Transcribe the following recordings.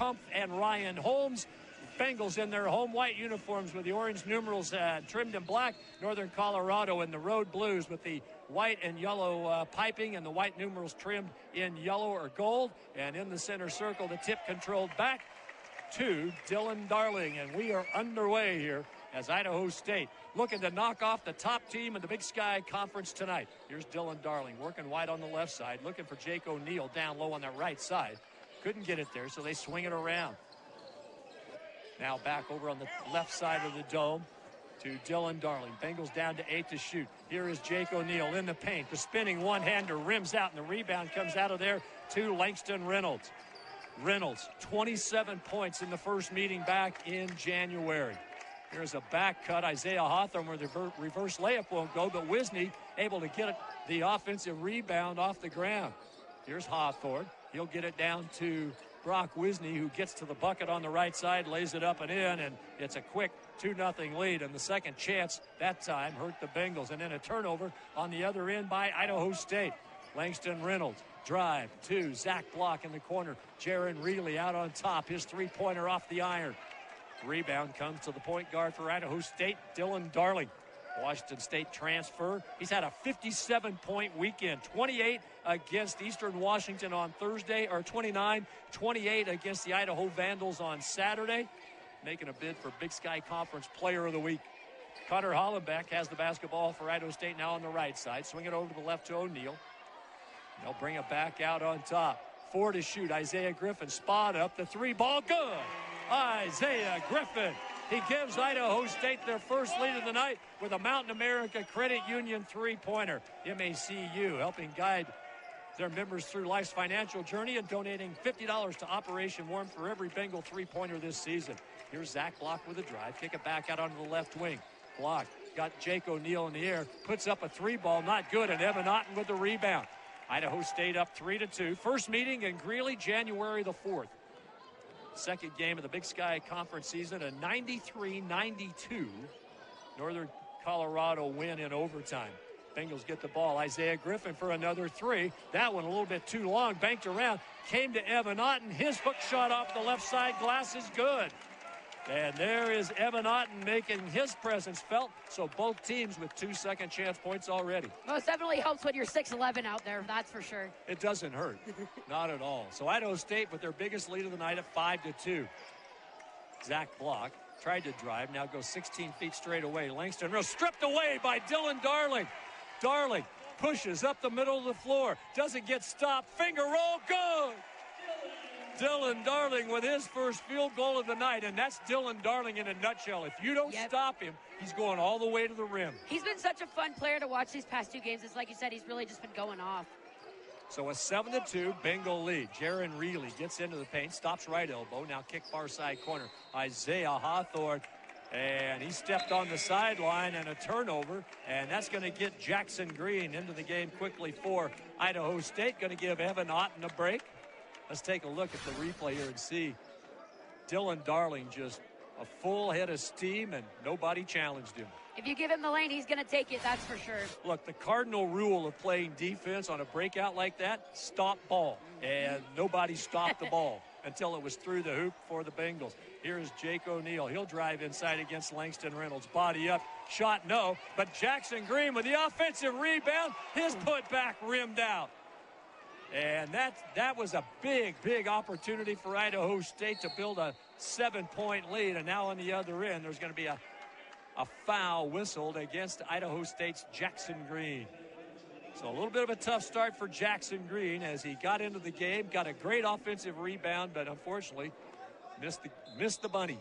Stumpf and Ryan Holmes. Bengals in their home white uniforms with the orange numerals trimmed in black. Northern Colorado in the road blues with the white and yellow piping and the white numerals trimmed in yellow or gold. And in the center circle, the tip controlled back to Dylan Darling. And we are underway here as Idaho State looking to knock off the top team in the Big Sky Conference tonight. Here's Dylan Darling working wide on the left side, looking for Jake O'Neill down low on the right side. Couldn't get it there, so they swing it around. Now back over on the left side of the dome to Dylan Darling. Bengals down to 8 to shoot. Here is Jake O'Neill in the paint. The spinning one-hander rims out, and the rebound comes out of there to Langston Reynolds. Reynolds, 27 points in the first meeting back in January. Here's a back cut. Isaiah Hawthorne where the reverse layup won't go, but Wisney able to get the offensive rebound off the ground. Here's Hawthorne. He'll get it down to Brock Wisney, who gets to the bucket on the right side, lays it up and in, and it's a quick 2-0 lead. And the second chance that time hurt the Bengals. And then a turnover on the other end by Idaho State. Langston Reynolds, drive to Zach Block in the corner. Jaron Reilly out on top. His three-pointer off the iron. Rebound comes to the point guard for Idaho State, Dylan Darling. Washington State transfer. He's had a 57-point weekend. 28 against Eastern Washington on Thursday, or 29, 28 against the Idaho Vandals on Saturday. Making a bid for Big Sky Conference Player of the Week. Connor Hollenbeck has the basketball for Idaho State now on the right side. Swing it over to the left to O'Neill. They'll bring it back out on top. 4 to shoot. Isaiah Griffin spot up. The three ball good. Isaiah Griffin. He gives Idaho State their first lead of the night with a Mountain America Credit Union three-pointer. MACU helping guide their members through life's financial journey and donating $50 to Operation Warm for every Bengal three-pointer this season. Here's Zach Block with a drive. Kick it back out onto the left wing. Block got Jake O'Neill in the air. Puts up a three ball, not good, and Evan Otten with the rebound. Idaho State up 3-2. First meeting in Greeley, January the 4th. Second game of the Big Sky Conference season, a 93-92 Northern Colorado win in overtime. Bengals get the ball. Isaiah Griffin for another three. That one a little bit too long. Banked around. Came to Evan Otten. His hook shot off the left side glass is good. And there is Evan Otten making his presence felt. So both teams with 2 second chance points already. Most definitely helps when you're 6'11" out there, that's for sure. It doesn't hurt. Not at all. So Idaho State with their biggest lead of the night at 5-2. Zach Block tried to drive, now goes 16 feet straight away. Langston Reynolds stripped away by Dylan Darling. Darling pushes up the middle of the floor. Doesn't get stopped. Finger roll, good! Dylan Darling with his first field goal of the night, and that's Dylan Darling in a nutshell. If you don't stop him, he's going all the way to the rim. He's been such a fun player to watch these past two games. It's like you said, he's really just been going off. So a 7-2 Bengal lead. Jaron Reilly gets into the paint, stops right elbow. Now kick far side corner. Isaiah Hawthorne, and he stepped on the sideline and a turnover, and that's going to get Jackson Green into the game quickly for Idaho State. Going to give Evan Otten a break. Let's take a look at the replay here and see Dylan Darling just a full head of steam, and nobody challenged him. If you give him the lane, he's going to take it, that's for sure. Look, the cardinal rule of playing defense on a breakout like that, stop ball. And nobody stopped the ball until it was through the hoop for the Bengals. Here's Jake O'Neill. He'll drive inside against Langston Reynolds. Body up, shot no, but Jackson Green with the offensive rebound. His putback rimmed out. And that was a big, big opportunity for Idaho State to build a 7-point lead. And now on the other end, there's going to be a foul whistled against Idaho State's Jackson Green. So a little bit of a tough start for Jackson Green as he got into the game, got a great offensive rebound, but unfortunately missed the bunny.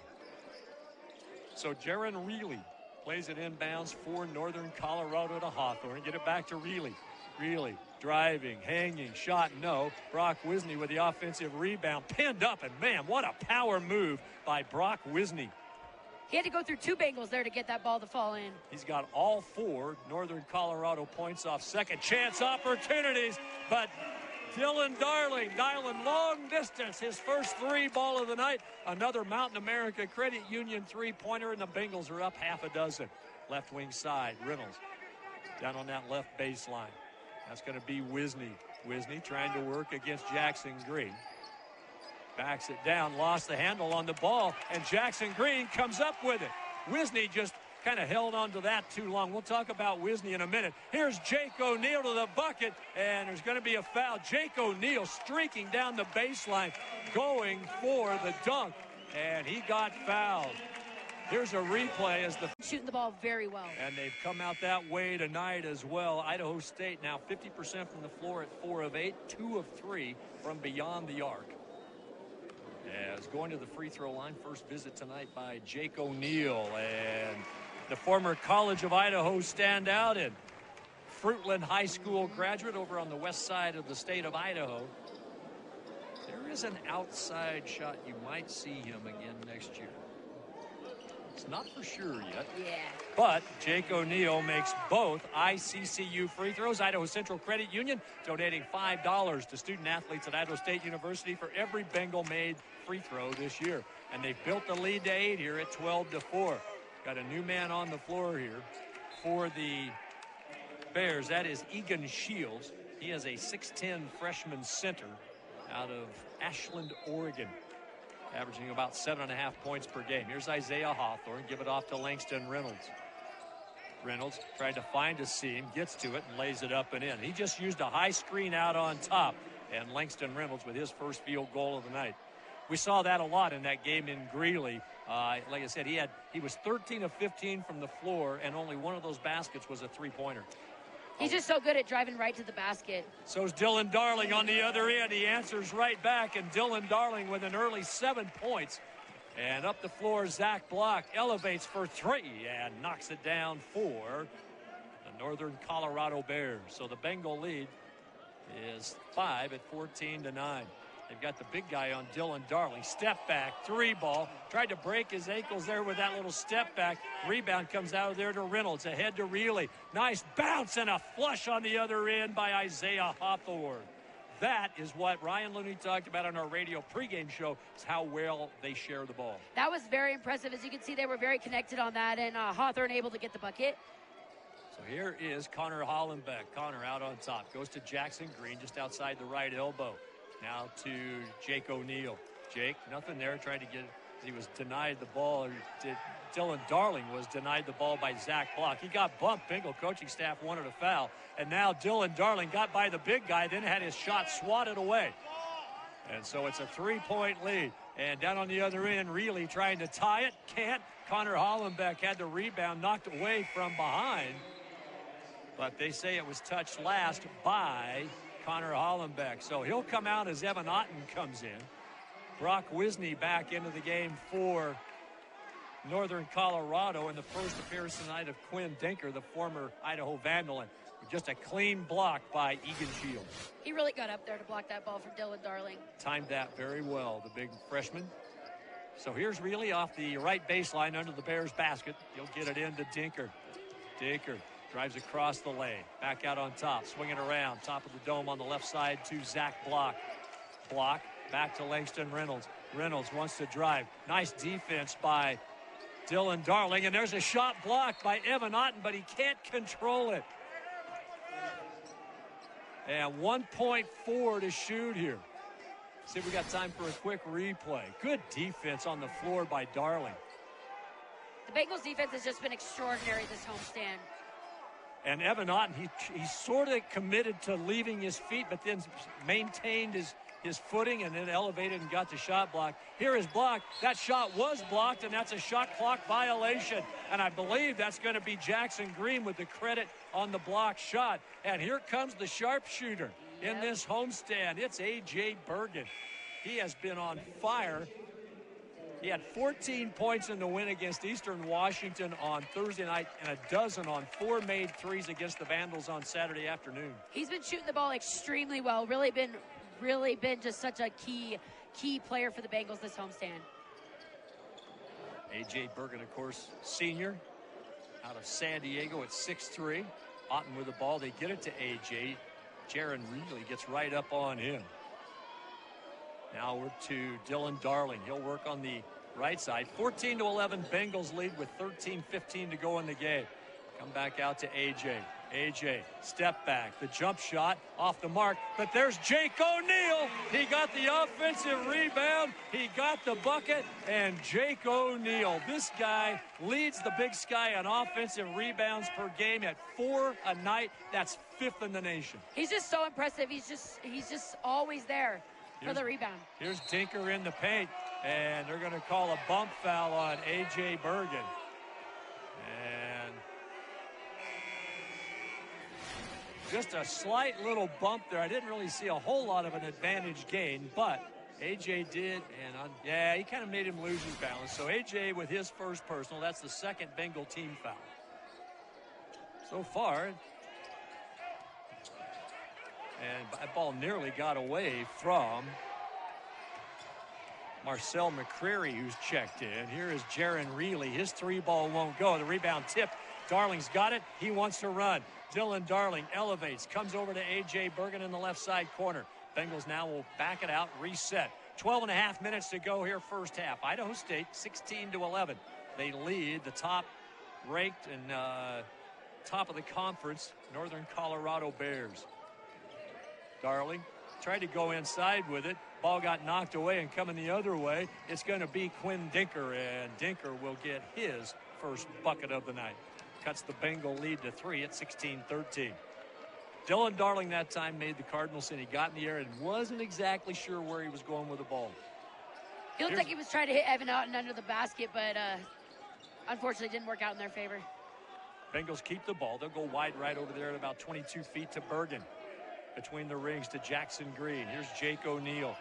So Jaron Reilly plays it inbounds for Northern Colorado to Hawthorne. Get it back to Reilly. Reilly driving, hanging, shot no. Brock Wisney with the offensive rebound, pinned up, and man, what a power move by Brock Wisney. He had to go through two Bengals there to get that ball to fall in. He's got all 4 Northern Colorado points off second chance opportunities, but Dylan Darling dialing long distance, his first 3 ball of the night. Another Mountain America Credit Union three-pointer, and the Bengals are up half a dozen. Left wing side, Reynolds down on that left baseline. That's going to be Wisney. Wisney trying to work against Jackson Green. Backs it down, lost the handle on the ball, and Jackson Green comes up with it. Wisney just kind of held on to that too long. We'll talk about Wisney in a minute. Here's Jake O'Neal to the bucket, and there's going to be a foul. Jake O'Neal streaking down the baseline, going for the dunk, and he got fouled. Here's a replay as the shooting the ball very well. And they've come out that way tonight as well. Idaho State now 50% from the floor at 4 of 8, 2 of 3 from beyond the arc. As going to the free throw line, first visit tonight by Jake O'Neal, and the former College of Idaho standout and Fruitland High School graduate over on the west side of the state of Idaho. There is an outside shot. You might see him again next year. It's not for sure yet. Yeah. But Jake O'Neal makes both ICCU free throws. Idaho Central Credit Union donating $5 to student athletes at Idaho State University for every Bengal made free throw this year. And they've built the lead to 8 here at 12-4. Got a new man on the floor here for the Bears. That is Egan Shields. He is a 6'10 freshman center out of Ashland, Oregon, averaging about 7.5 points per game. Here's Isaiah Hawthorne. Give it off to Langston Reynolds. Reynolds trying to find a seam, gets to it, and lays it up and in. He just used a high screen out on top, and Langston Reynolds with his first field goal of the night. We saw that a lot in that game in Greeley. Like I said, he was 13 of 15 from the floor, and only one of those baskets was a three-pointer. He's just so good at driving right to the basket. So's Dylan Darling on the other end. He answers right back, and Dylan Darling with an early 7 points. And up the floor, Zach Block elevates for 3 and knocks it down for the Northern Colorado Bears. So the Bengal lead is 5 at 14-9. They've got the big guy on Dylan Darling. Step back, 3 ball. Tried to break his ankles there with that little step back. Rebound comes out of there to Reynolds. Ahead to Reilly. Nice bounce and a flush on the other end by Isaiah Hawthorne. That is what Ryan Looney talked about on our radio pregame show, is how well they share the ball. That was very impressive. As you can see, they were very connected on that, and Hawthorne able to get the bucket. So here is Connor Hollenbeck. Connor out on top. Goes to Jackson Green just outside the right elbow. Now to Jake O'Neal. Jake, nothing there, trying to get it. He was denied the ball. Dylan Darling was denied the ball by Zach Block. He got bumped. Bengal coaching staff wanted a foul. And now Dylan Darling got by the big guy, then had his shot swatted away. And so it's a 3-point lead. And down on the other end, Reilly trying to tie it. Can't. Connor Hollenbeck had the rebound knocked away from behind. But they say it was touched last by Connor Hollenbeck. So he'll come out as Evan Otten comes in. Brock Wisney back into the game for Northern Colorado in the first appearance tonight of Quinn Dinker, the former Idaho Vandal. And just a clean block by Egan Shields. He really got up there to block that ball from Dylan Darling. Timed that very well, the big freshman. So here's Reilly off the right baseline under the Bears basket. He'll get it into Dinker. Dinker drives across the lane. Back out on top. Swinging around. Top of the dome on the left side to Zach Block. Block. Back to Langston Reynolds. Reynolds wants to drive. Nice defense by Dylan Darling. And there's a shot blocked by Evan Otten, but he can't control it. And 1.4 to shoot here. See if we got time for a quick replay. Good defense on the floor by Darling. The Bengals defense has just been extraordinary this homestand. And Evan Otten, he sort of committed to leaving his feet, but then maintained his footing and then elevated and got the shot blocked. Here is blocked. That shot was blocked, and that's a shot clock violation. And I believe that's going to be Jackson Green with the credit on the blocked shot. And here comes the sharpshooter in this homestand. It's A.J. Bergen. He has been on fire. He had 14 points in the win against Eastern Washington on Thursday night and a dozen on 4 made threes against the Vandals on Saturday afternoon. He's been shooting the ball extremely well. Really been just such a key player for the Bengals this homestand. A.J. Bergen, of course, senior out of San Diego at 6'3". Otten with the ball. They get it to A.J. Jaron Reilly gets right up on him. Now we're to Dylan Darling. He'll work on the right side. 14-11, Bengals lead with 13:15 to go in the game. Come back out to A.J. AJ, step back, the jump shot off the mark, but there's Jake O'Neal. He got the offensive rebound, he got the bucket, and Jake O'Neal, this guy leads the Big Sky on offensive rebounds per game at 4 a night. That's 5th in the nation. He's just so impressive. He's just always there for the rebound. Here's Dinker in the paint, and they're going to call a bump foul on AJ Bergen. And just a slight little bump there. I didn't really see a whole lot of an advantage gain, but AJ did, and he kind of made him lose his balance. So AJ with his first personal, that's the second Bengal team foul. So far, and that ball nearly got away from Marcel McCreary, who's checked in. Here is Jaron Reilly. His 3-ball won't go. The rebound tipped. Darling's got it. He wants to run. Dylan Darling elevates, comes over to A.J. Bergen in the left side corner. Bengals now will back it out, reset. 12.5 minutes to go here first half. Idaho State 16-11. They lead the top-ranked and top of the conference Northern Colorado Bears. Darling tried to go inside with it. Ball got knocked away, and coming the other way, it's going to be Quinn Dinker, and Dinker will get his first bucket of the night. Cuts the Bengal lead to 3 at 16-13. Dylan Darling that time made the Cardinal sin. He got in the air and wasn't exactly sure where he was going with the ball. He looked like he was trying to hit Evan out and under the basket, but unfortunately didn't work out in their favor. Bengals keep the ball. They'll go wide right over there at about 22 feet to Bergen. Between the rings to Jackson Green. Here's Jake O'Neal.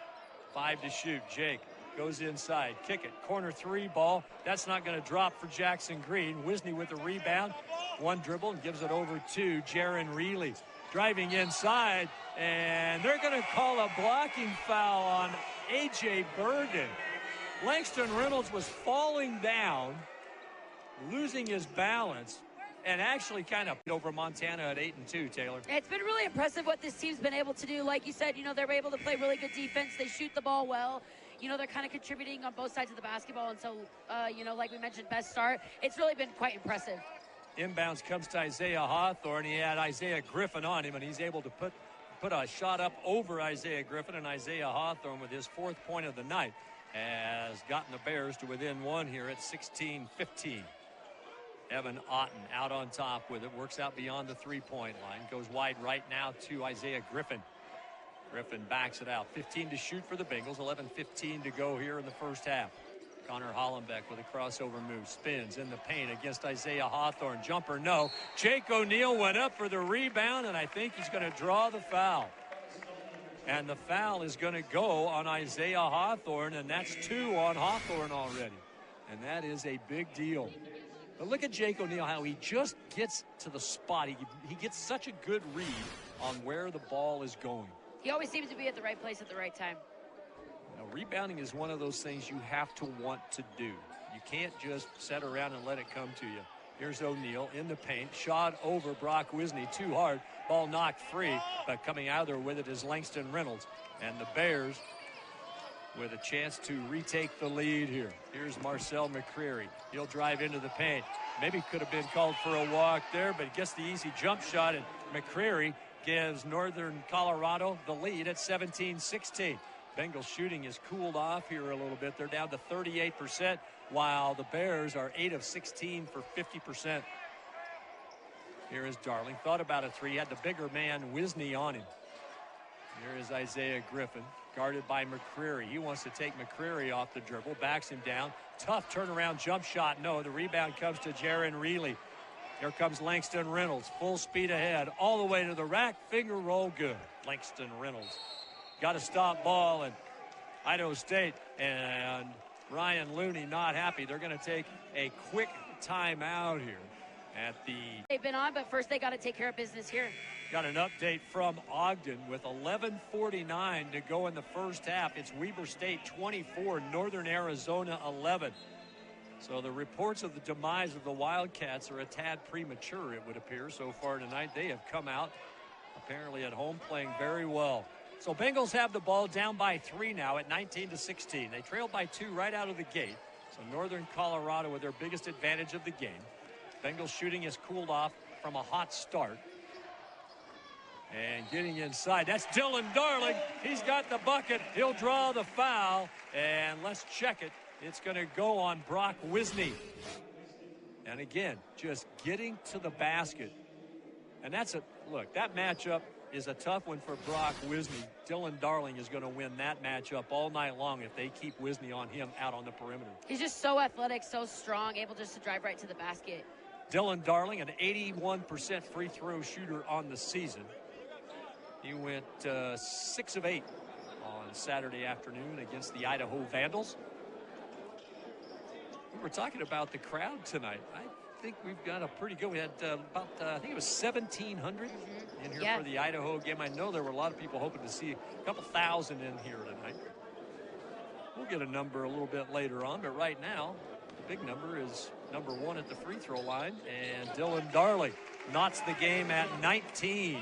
5 to shoot. Jake goes inside. Kick it. Corner 3 ball. That's not going to drop for Jackson Green. Wisney with the rebound. One dribble and gives it over to Jaron Reilly. Driving inside. And they're going to call a blocking foul on A.J. Bergen. Langston Reynolds was falling down, losing his balance, and actually kind of over Montana at 8-2, Taylor. It's been really impressive what this team's been able to do. Like you said, they're able to play really good defense. They shoot the ball well. They're kind of contributing on both sides of the basketball. And so, like we mentioned, best start. It's really been quite impressive. Inbounds comes to Isaiah Hawthorne. He had Isaiah Griffin on him, and he's able to put a shot up over Isaiah Griffin. And Isaiah Hawthorne, with his 4th point of the night, has gotten the Bears to within 1 here at 16-15. Evan Otten out on top with it. Works out beyond the 3-point line. Goes wide right now to Isaiah Griffin. Griffin backs it out. 15 to shoot for the Bengals. 11:15 to go here in the first half. Connor Hollenbeck with a crossover move. Spins in the paint against Isaiah Hawthorne. Jumper, no. Jake O'Neal went up for the rebound, and I think he's going to draw the foul. And the foul is going to go on Isaiah Hawthorne, and that's 2 on Hawthorne already. And that is a big deal. But look at Jake O'Neal, how he just gets to the spot. He gets such a good read on where the ball is going. He always seems to be at the right place at the right time. Rebounding is one of those things you have to want to do. You can't just sit around and let it come to you. Here's O'Neal in the paint. Shot over Brock Wisney too hard. Ball knocked free, but coming out there with it is Langston Reynolds. And the Bears with a chance to retake the lead here. Here's Marcel McCreary. He'll drive into the paint. Maybe could have been called for a walk there, but gets the easy jump shot, and McCreary gives Northern Colorado the lead at 17-16. Bengals shooting has cooled off here a little bit. They're down to 38%, while the Bears are 8 of 16 for 50%. Here is Darling. Thought about a 3. Had the bigger man, Wisney, on him. Here is Isaiah Griffin, guarded by McCreary. He wants to take McCreary off the dribble, backs him down. Tough turnaround jump shot. No, the rebound comes to Jaron Reilly. Here comes Langston Reynolds, full speed ahead, all the way to the rack. Finger roll good. Langston Reynolds got a stop ball, and Idaho State and Ryan Looney not happy. They're going to take a quick timeout here at the... They've been on, but first they got to take care of business here. Got an update from Ogden with 11:49 to go in the first half. It's Weber State 24, Northern Arizona 11. So the reports of the demise of the Wildcats are a tad premature, it would appear, so far tonight. They have come out apparently at home playing very well. So Bengals have the ball down by 3 now at 19-16. They trailed by 2 right out of the gate. So Northern Colorado with their biggest advantage of the game. Bengals shooting has cooled off from a hot start. And getting inside, that's Dylan Darling. He's got the bucket. He'll draw the foul. And let's check it. It's going to go on Brock Wisney. And again, just getting to the basket. And that's look, that matchup is a tough one for Brock Wisney. Dylan Darling is going to win that matchup all night long if they keep Wisney on him out on the perimeter. He's just so athletic, so strong, able just to drive right to the basket. Dylan Darling, an 81% free throw shooter on the season. He went 6 of 8 on Saturday afternoon against the Idaho Vandals. We were talking about the crowd tonight. I think we've got a pretty good. We had about, I think it was 1,700 in here for the Idaho game. I know there were a lot of people hoping to see a couple thousand in here tonight. We'll get a number a little bit later on, but right now, the big number is number 1 at the free throw line, and Dylan Darling knots the game at 19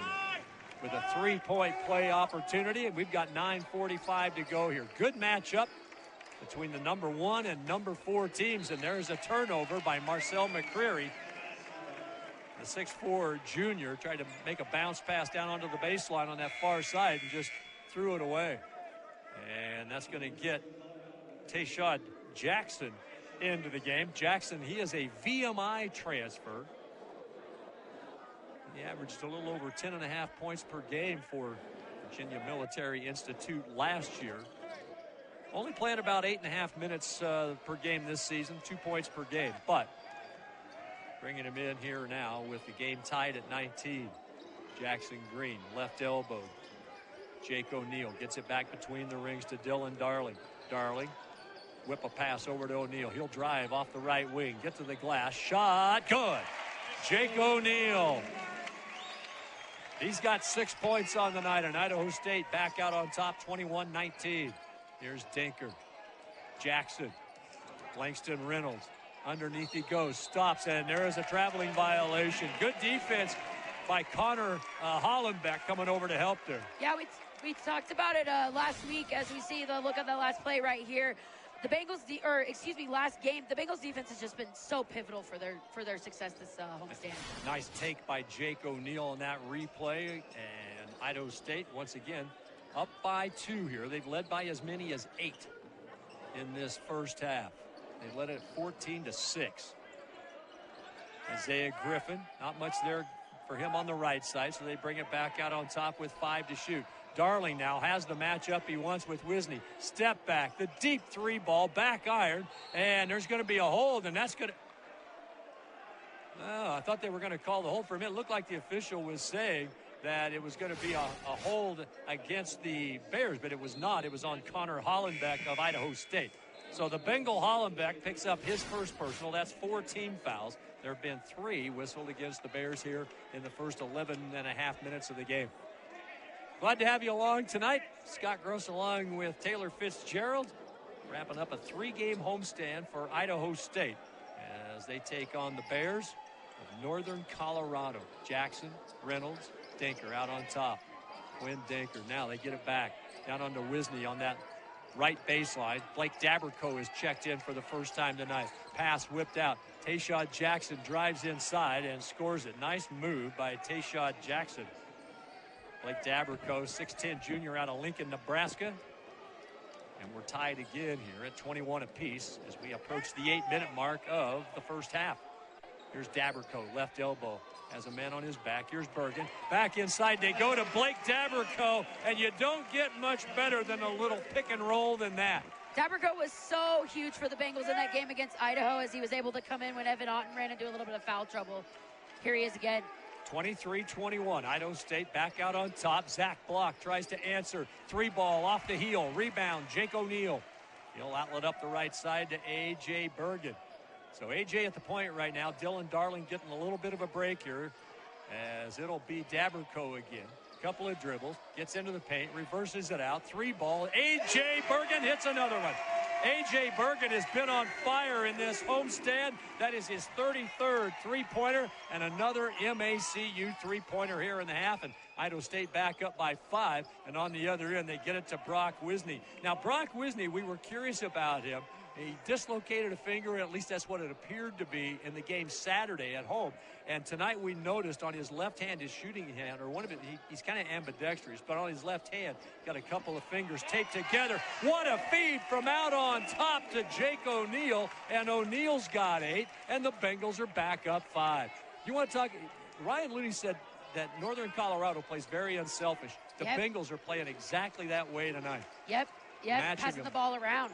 with a 3-point play opportunity, and we've got 9:45 to go here. Good matchup between the number 1 and number 4 teams, and there's a turnover by Marcel McCreary. The 6'4" junior tried to make a bounce pass down onto the baseline on that far side and just threw it away. And that's going to get Tayshad Jackson into the game. Jackson, he is a VMI transfer. He averaged a little over 10.5 points per game for Virginia Military Institute last year. Only playing about 8.5 minutes per game this season, 2 points per game. But bringing him in here now with the game tied at 19. Jackson Green, left elbow. Jake O'Neal gets it back between the rings to Dylan Darling. Darling, whip a pass over to O'Neal. He'll drive off the right wing, get to the glass. Shot, good. Jake O'Neal. He's got 6 points on the night, and Idaho State back out on top, 21-19. Here's Dinker. Jackson. Langston Reynolds. Underneath he goes. Stops, and there is a traveling violation. Good defense by Connor Hollenbeck coming over to help there. Yeah, we talked about it last week as we see the look at the last play right here. The Bengals, last game, the Bengals defense has just been so pivotal for their success this homestand. Nice take by Jake O'Neal on that replay, and Idaho State once again up by 2 here. They've led by as many as 8 in this first half. They led it 14-6. Isaiah Griffin, not much there for him on the right side, so they bring it back out on top with 5 to shoot. Darling now has the matchup he wants with Wisney. Step back, the deep 3 ball, back iron, and there's going to be a hold, and that's going to... Oh, I thought they were going to call the hold for a minute. It looked like the official was saying that it was going to be a hold against the Bears, but it was not. It was on Connor Hollenbeck of Idaho State. So the Bengal Hollenbeck picks up his first personal. That's 4 team fouls. There have been 3 whistled against the Bears here in the first 11.5 minutes of the game. Glad to have you along tonight. Scott Gross along with Taylor Fitzgerald, wrapping up a 3-game homestand for Idaho State as they take on the Bears of Northern Colorado. Jackson, Reynolds, Dinker out on top. Quinn Dinker. Now they get it back down onto Wisney on that right baseline. Blake Daberco is checked in for the first time tonight. Pass whipped out. Tayshad Jackson drives inside and scores it. Nice move by Tayshad Jackson. Blake Daberco, 6'10" junior out of Lincoln, Nebraska. And we're tied again here at 21 apiece as we approach the 8-minute mark of the first half. Here's Daberco, left elbow, has a man on his back. Here's Bergen. Back inside they go to Blake Daberco, and you don't get much better than a little pick and roll than that. Daberco was so huge for the Bengals in that game against Idaho as he was able to come in when Evan Otten ran into a little bit of foul trouble. Here he is again. 23-21, Idaho State back out on top. Zach Block tries to answer. 3 ball off the heel. Rebound, Jake O'Neal. He'll outlet up the right side to A.J. Bergen. So A.J. at the point right now. Dylan Darling getting a little bit of a break here as it'll be Daberco again. Couple of dribbles, gets into the paint, reverses it out. 3 ball. A.J. Bergen hits another one. A.J. Bergen has been on fire in this homestand. That is his 33rd three-pointer and another MACU three-pointer here in the half. And Idaho State back up by 5. And on the other end, they get it to Brock Wisney. Now, Brock Wisney, we were curious about him He dislocated a finger, at least that's what it appeared to be in the game Saturday at home. And tonight we noticed on his left hand, his shooting hand, or one of it, he's kind of ambidextrous, but on his left hand, got a couple of fingers taped together. What a feed from out on top to Jake O'Neal, and O'Neal's got 8, and the Bengals are back up 5. You want to talk, Ryan Looney said that Northern Colorado plays very unselfish. The Bengals are playing exactly that way tonight. Yep, passing the ball around.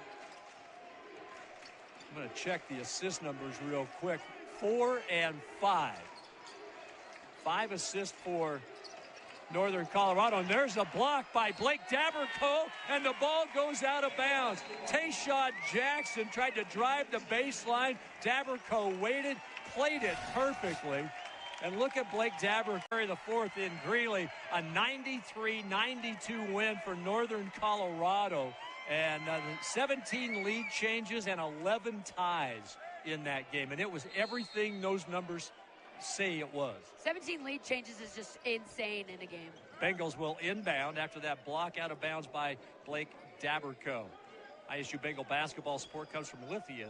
I'm going to check the assist numbers real quick. 4 and 5. 5 assists for Northern Colorado. And there's a block by Blake Daberco, and the ball goes out of bounds. Tayshawn Jackson tried to drive the baseline. Daberco waited, played it perfectly. And look at Blake Daberco, the fourth in Greeley. A 93-92 win for Northern Colorado. And 17 lead changes and 11 ties in that game. And it was everything those numbers say it was. 17 lead changes is just insane in a game. Bengals will inbound after that block out of bounds by Blake Daberco. ISU Bengal basketball support comes from Lithia,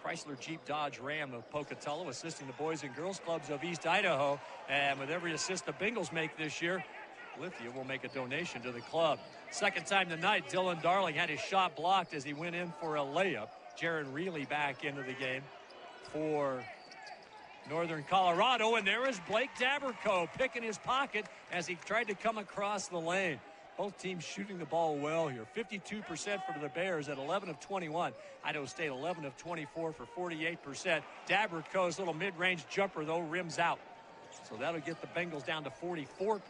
Chrysler Jeep Dodge Ram of Pocatello, assisting the boys and girls clubs of East Idaho. And with every assist the Bengals make this year, Lithia will make a donation to the club. Second time tonight, Dylan Darling had his shot blocked as he went in for a layup. Jaron Reilly back into the game for Northern Colorado. And there is Blake Daberco picking his pocket as he tried to come across the lane. Both teams shooting the ball well here. 52% for the Bears at 11 of 21. Idaho State 11 of 24 for 48%. Daberco's little mid-range jumper, though, rims out. So that'll get the Bengals down to 44%.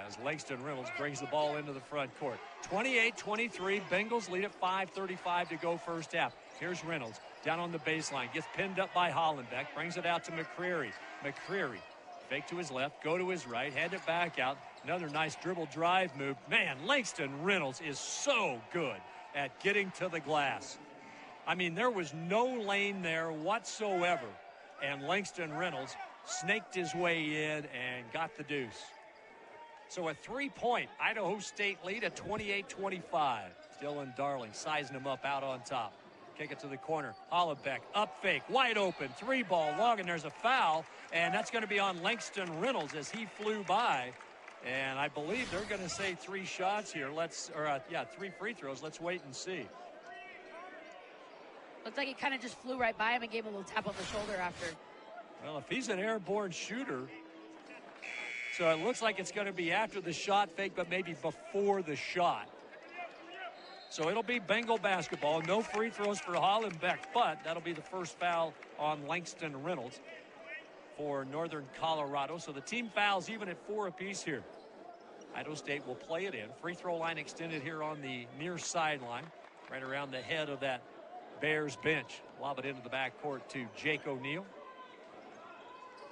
As Langston Reynolds brings the ball into the front court. 28-23, Bengals lead at 5:35 to go first half. Here's Reynolds down on the baseline, gets pinned up by Hollenbeck, brings it out to McCreary. McCreary, fake to his left, go to his right, hand it back out. Another nice dribble drive move. Man, Langston Reynolds is so good at getting to the glass. I mean, there was no lane there whatsoever. And Langston Reynolds snaked his way in and got the deuce. So a 3-point Idaho State lead at 28-25. Dylan Darling sizing him up out on top. Kick it to the corner. Hollenbeck, up fake, wide open, 3-ball long, and there's a foul. And that's going to be on Langston Reynolds as he flew by. And I believe they're going to say 3 shots here. 3 free throws. Let's wait and see. Looks like he kind of just flew right by him and gave him a little tap on the shoulder after. Well, if he's an airborne shooter, so it looks like it's going to be after the shot fake, but maybe before the shot. So it'll be Bengal basketball. No free throws for Hollenbeck, but that'll be the first foul on Langston Reynolds for Northern Colorado. So the team fouls even at 4 apiece here. Idaho State will play it in. Free throw line extended here on the near sideline, right around the head of that Bears bench. Lob it into the backcourt to Jake O'Neal.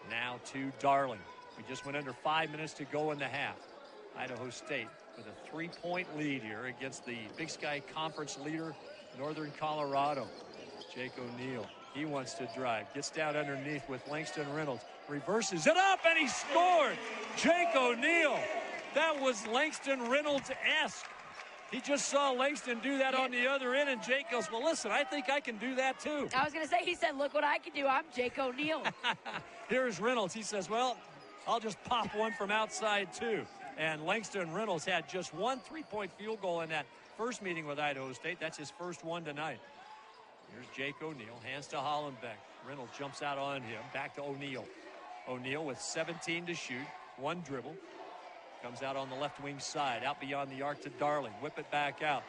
Now to Darling. We just went under 5 minutes to go in the half. Idaho State with a 3-point lead here against the Big Sky Conference leader, Northern Colorado. Jake O'Neal, he wants to drive. Gets down underneath with Langston Reynolds. Reverses it up, and he scored! Jake O'Neal. That was Langston Reynolds-esque. He just saw Langston do that on the other end, and Jake goes, well, listen, I think I can do that too. I was going to say, he said, look what I can do. I'm Jake O'Neal. Here's Reynolds. He says, well, I'll just pop one from outside too. And Langston Reynolds had just 1 3-point field goal in that first meeting with Idaho State. That's his first one tonight. Here's Jake O'Neal, hands to Hollenbeck. Reynolds jumps out on him, back to O'Neal. O'Neal with 17 to shoot, 1 dribble. Comes out on the left wing side, out beyond the arc to Darling. Whip it back out.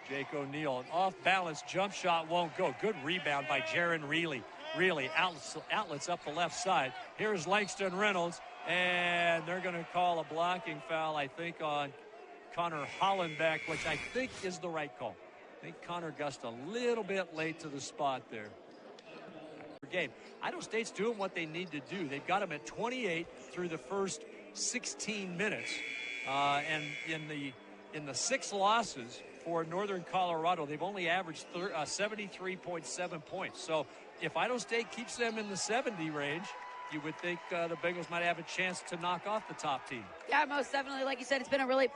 Jake O'Neal, an off-balance jump shot won't go. Good rebound by Jaron Reilly. Reilly outlets up the left side. Here's Langston Reynolds, and they're going to call a blocking foul, I think, on Connor Hollenbeck, which I think is the right call. I think Connor gushed a little bit late to the spot there. Game. Idaho State's doing what they need to do. They've got them at 28 through the first 16 minutes, and in the 6 losses for Northern Colorado, they've only averaged 73.7 points. So if Idaho State keeps them in the 70 range, you would think the Bengals might have a chance to knock off the top team. Yeah, most definitely. Like you said, it's been a really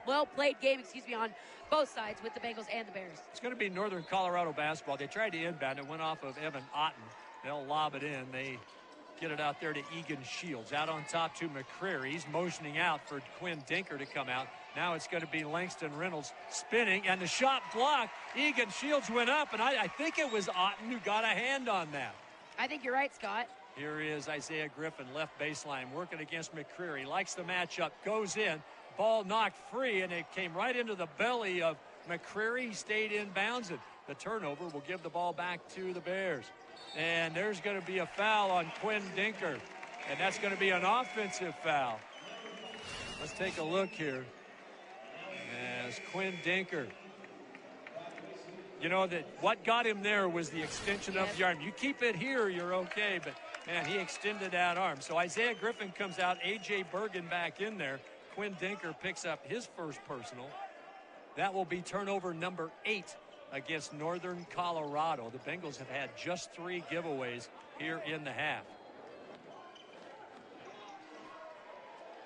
well-played game, on both sides with the Bengals and the Bears. It's going to be Northern Colorado basketball. They tried to inbound. It went off of Evan Otten. They'll lob it in. They get it out there to Egan Shields. Out on top to McCreary. He's motioning out for Quinn Dinker to come out. Now it's going to be Langston Reynolds spinning, and the shot blocked. Egan Shields went up, and I think it was Otten who got a hand on that. I think you're right, Scott. Here is Isaiah Griffin, left baseline, working against McCreary. Likes the matchup, goes in. Ball knocked free, and it came right into the belly of McCreary. He stayed in bounds, and the turnover will give the ball back to the Bears. And there's going to be a foul on Quinn Dinker, and that's going to be an offensive foul. Let's take a look here. As Quinn Dinker, you know that what got him there was the extension of the arm. You keep it here, you're okay, but man, he extended that arm. So Isaiah Griffin comes out, A.J. Bergen back in there. Quinn Dinker picks up his first personal. That will be turnover number 8 against Northern Colorado. The Bengals have had just 3 giveaways here in the half.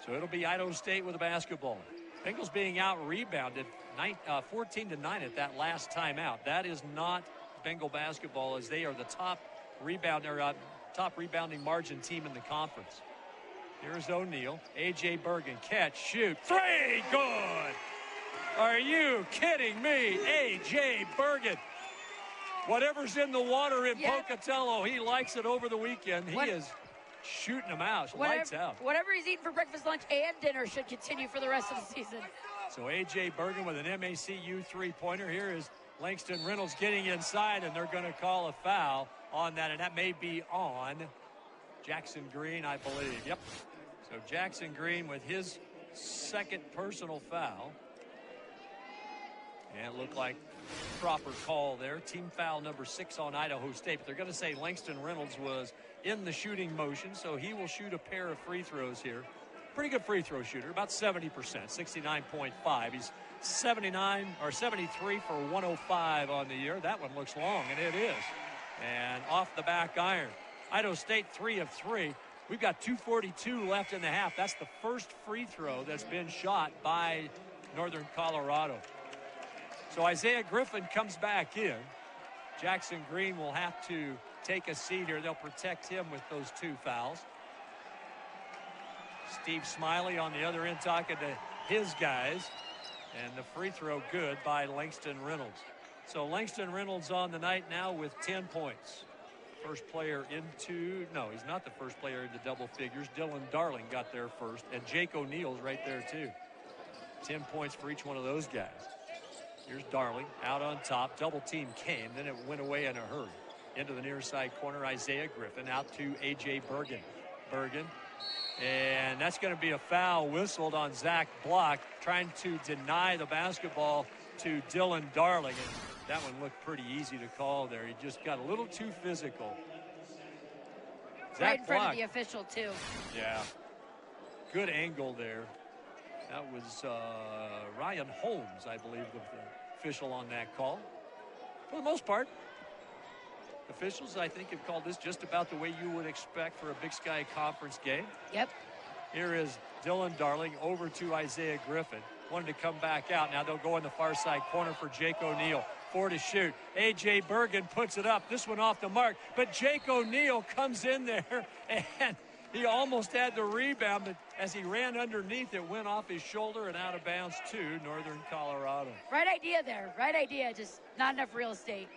So it'll be Idaho State with the basketball. Bengals being out-rebounded 14-9 at that last timeout. That is not Bengal basketball, as they are the top rebounding margin team in the conference. Here's O'Neal. A.J. Bergen, catch, shoot, 3, good! Are you kidding me? A.J. Bergen. Whatever's in the water in Pocatello, he likes it over the weekend. He is shooting them out. Lights out. Whatever he's eating for breakfast, lunch, and dinner should continue for the rest of the season. So A.J. Bergen with an MACU three-pointer. Here is Langston Reynolds getting inside, and they're going to call a foul on that, and that may be on Jackson Green, I believe. Yep. So Jackson Green with his second personal foul. And it looked like proper call there. Team foul number 6 on Idaho State. But they're going to say Langston Reynolds was in the shooting motion, so he will shoot a pair of free throws here. Pretty good free throw shooter, about 70%, 69.5. He's 73 for 105 on the year. That one looks long, and it is. And off the back iron. Idaho State 3 of 3. We've got 2:42 left in the half. That's the first free throw that's been shot by Northern Colorado. So Isaiah Griffin comes back in. Jackson Green will have to take a seat here. They'll protect him with those 2 fouls. Steve Smiley on the other end talking to his guys. And the free throw good by Langston Reynolds. So Langston Reynolds on the night now with 10 points. First player into, no, he's not the first player into double figures. Dylan Darling got there first, and Jake O'Neal's right there too. 10 points for each one of those guys. Here's Darling out on top. Double team came, then it went away in a hurry. Into the near side corner, Isaiah Griffin out to A.J. Bergen. And that's going to be a foul whistled on Zach Block, trying to deny the basketball to Dylan Darling. And that one looked pretty easy to call there. He just got a little too physical. Right in front of the official, too. Yeah. Good angle there. That was Ryan Holmes, I believe, the official on that call. For the most part, officials, I think, have called this just about the way you would expect for a Big Sky Conference game. Yep. Here is Dylan Darling over to Isaiah Griffin. Wanted to come back out. Now they'll go in the far side corner for Jake O'Neal. 4 to shoot. A.J. Bergen puts it up. This one off the mark. But Jake O'Neal comes in there, and he almost had the rebound, but as he ran underneath, it went off his shoulder and out of bounds to Northern Colorado. Right idea there. Right idea. Just not enough real estate.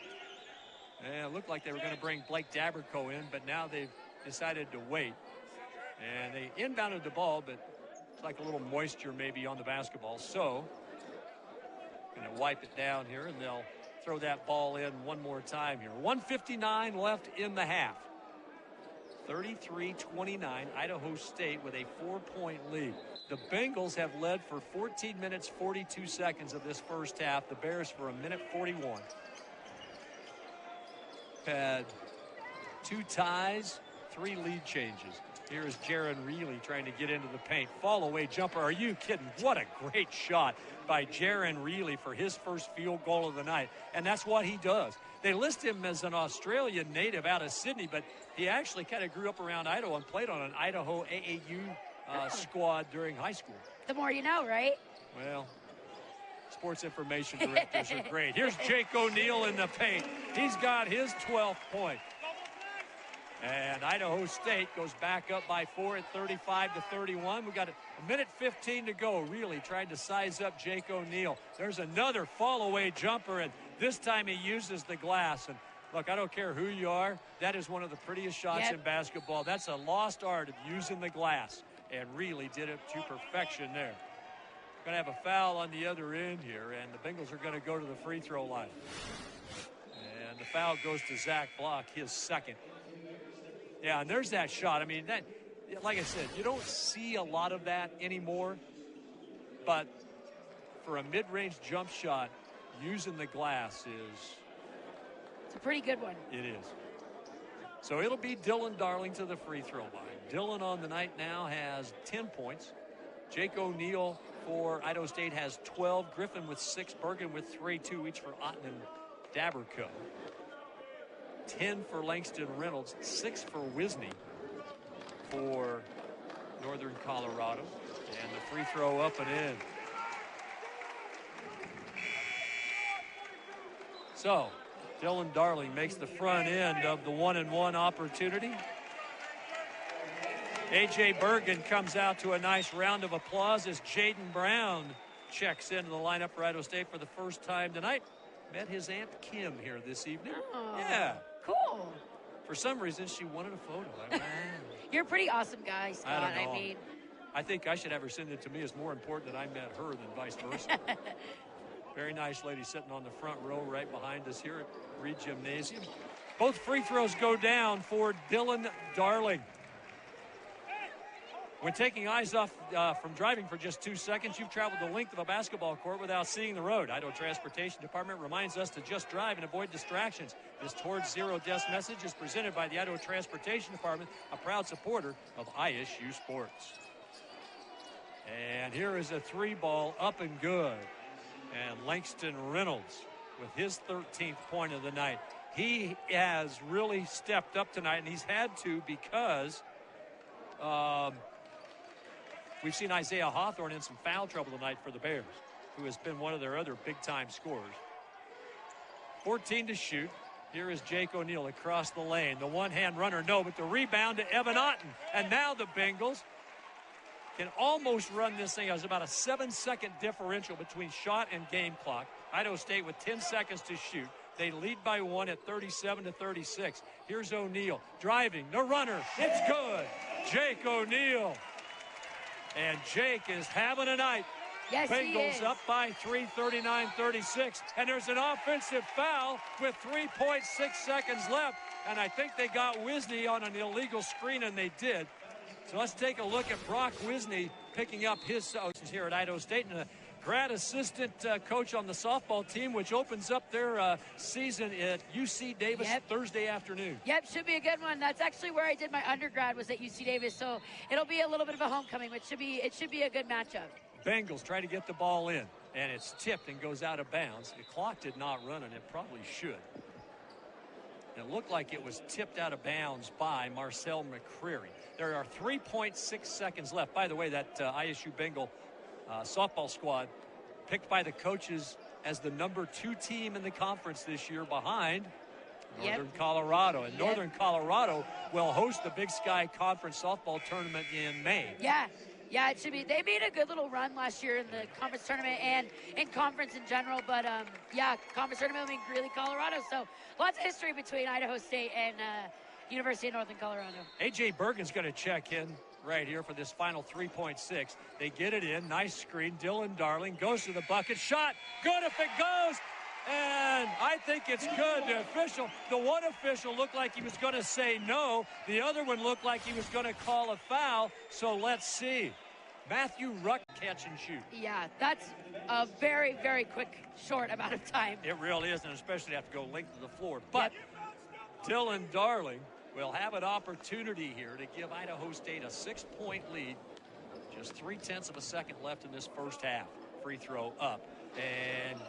Yeah, it looked like they were going to bring Blake Daberco in, but now they've decided to wait. And they inbounded the ball, but it's like a little moisture maybe on the basketball. So, going to wipe it down here, and they'll throw that ball in one more time here. 1:59 left in the half. 33-29, Idaho State with a 4-point lead. The Bengals have led for 14 minutes, 42 seconds of this first half. The Bears for 1:41. Had 2 ties, 3 lead changes. Here is Jaron Reilly trying to get into the paint. Fall away jumper. Are you kidding? What a great shot by Jaron Reilly for his first field goal of the night. And that's what he does. They list him as an Australian native out of Sydney, but he actually kind of grew up around Idaho and played on an Idaho AAU squad during high school. The more you know, right? Well, Sports information directors are great. Here's Jake O'Neill in the paint. He's got his 12th point. And Idaho State goes back up by 4 at 35-31. We've got a minute 15 to go. Really tried to size up Jake O'Neill. There's another fall-away jumper, and this time he uses the glass. And look, I don't care who you are. That is one of the prettiest shots in basketball. That's a lost art of using the glass, and really did it to perfection there. Going to have a foul on the other end here, and the Bengals are going to go to the free throw line. And the foul goes to Zach Block, his second. Yeah, and there's that shot. I mean, that, like I said, you don't see a lot of that anymore. But for a mid-range jump shot, using the glass it's a pretty good one. It is. So it'll be Dylan Darling to the free throw line. Dylan on the night now has 10 points. Jake O'Neill for Idaho State has 12. Griffin with 6. Bergen with 3, 2 each for Otten and Daberco. 10 for Langston Reynolds, 6 for Wisney for Northern Colorado. And the free throw up and in. So Dylan Darling makes the front end of the 1-and-1 opportunity. A.J. Bergen comes out to a nice round of applause as Jaden Brown checks into the lineup for Idaho State for the first time tonight. Met his Aunt Kim here this evening. Oh, yeah. Cool. For some reason, she wanted a photo. You're a pretty awesome guy, Scott. I don't know. I mean, I think I should have her send it to me. It's more important that I met her than vice versa. Very nice lady sitting on the front row right behind us here at Reed Gymnasium. Both free throws go down for Dylan Darling. When taking eyes off from driving for just 2 seconds, you've traveled the length of a basketball court without seeing the road. Idaho Transportation Department reminds us to just drive and avoid distractions. This Towards Zero Deaths message is presented by the Idaho Transportation Department, a proud supporter of ISU sports. And here is a 3-ball up and good. And Langston Reynolds with his 13th point of the night. He has really stepped up tonight, and he's had to because we've seen Isaiah Hawthorne in some foul trouble tonight for the Bears, who has been one of their other big-time scorers. 14 to shoot. Here is Jake O'Neill across the lane. The one-hand runner, no, but the rebound to Evan Otten. And now the Bengals can almost run this thing. There's about a 7-second differential between shot and game clock. Idaho State with 10 seconds to shoot. They lead by 1 at 37-36. Here's O'Neill driving. The runner. It's good. Jake O'Neill. And Jake is having a night. Yes, Bengals up by 3, 39-36. And there's an offensive foul with 3.6 seconds left. And I think they got Wisney on an illegal screen, and they did. So let's take a look at Brock Wisney picking up his here at Idaho State, and a grad assistant coach on the softball team, which opens up their season at UC Davis Thursday afternoon. Yep, should be a good one. That's actually where I did my undergrad, was at UC Davis, so it'll be a little bit of a homecoming, but it should be a good matchup. Bengals try to get the ball in, and it's tipped and goes out of bounds. The clock did not run, and it probably should. It looked like it was tipped out of bounds by Marcel McCreary. There are 3.6 seconds left. By the way, that ISU Bengal softball squad picked by the coaches as the number 2 team in the conference this year behind Northern Colorado. And Northern Colorado will host the Big Sky Conference softball tournament in May. Yeah, it should be. They made a good little run last year in the conference tournament and in conference in general. But, conference tournament will be Greeley, Colorado. So lots of history between Idaho State and University of Northern Colorado. A.J. Bergen's going to check in right here for this final 3.6. They get it in. Nice screen. Dylan Darling goes to the bucket. Shot. Good if it goes. And I think it's good. The one official looked like he was going to say no. The other one looked like he was going to call a foul. So let's see. Matthew Ruck catch and shoot. Yeah, that's a very, very quick, short amount of time. It really is, and especially have to go length of the floor. But Dylan Darling will have an opportunity here to give Idaho State a 6-point lead. Just 0.3 of a second left in this first half. Free throw up. And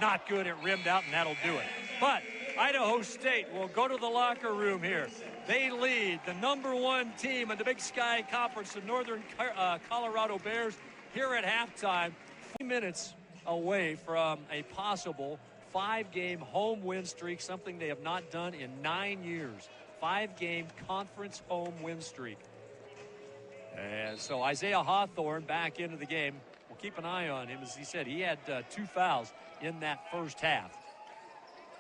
not good. It rimmed out, and that'll do it. But Idaho State will go to the locker room here. They lead the number 1 team in the Big Sky Conference, the Northern Colorado Bears, here at halftime. 3 minutes away from a possible 5-game home win streak, something they have not done in 9 years. 5-game conference home win streak. And so Isaiah Hawthorne back into the game. We'll keep an eye on him. As he said, he had 2 fouls in that first half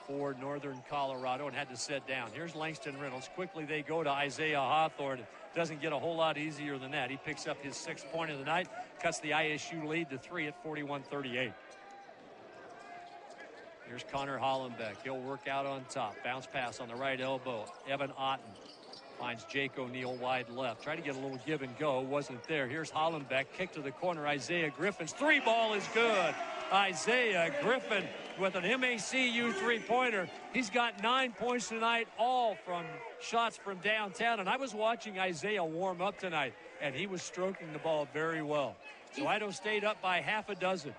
for Northern Colorado and had to sit down. Here's Langston Reynolds. Quickly they go to Isaiah Hawthorne. It doesn't get a whole lot easier than that. He picks up his 6th point of the night, cuts the ISU lead to 3 at 41-38. Here's Connor Hollenbeck. He'll work out on top. Bounce pass on the right elbow. Evan Otten finds Jake O'Neill wide left. Try to get a little give and go. Wasn't there. Here's Hollenbeck. Kick to the corner. Isaiah Griffin's 3-ball is good. Isaiah Griffin with an MACU 3-pointer. He's got 9 points tonight, all from shots from downtown. And I was watching Isaiah warm up tonight, and he was stroking the ball very well. So Idaho State up by half a dozen.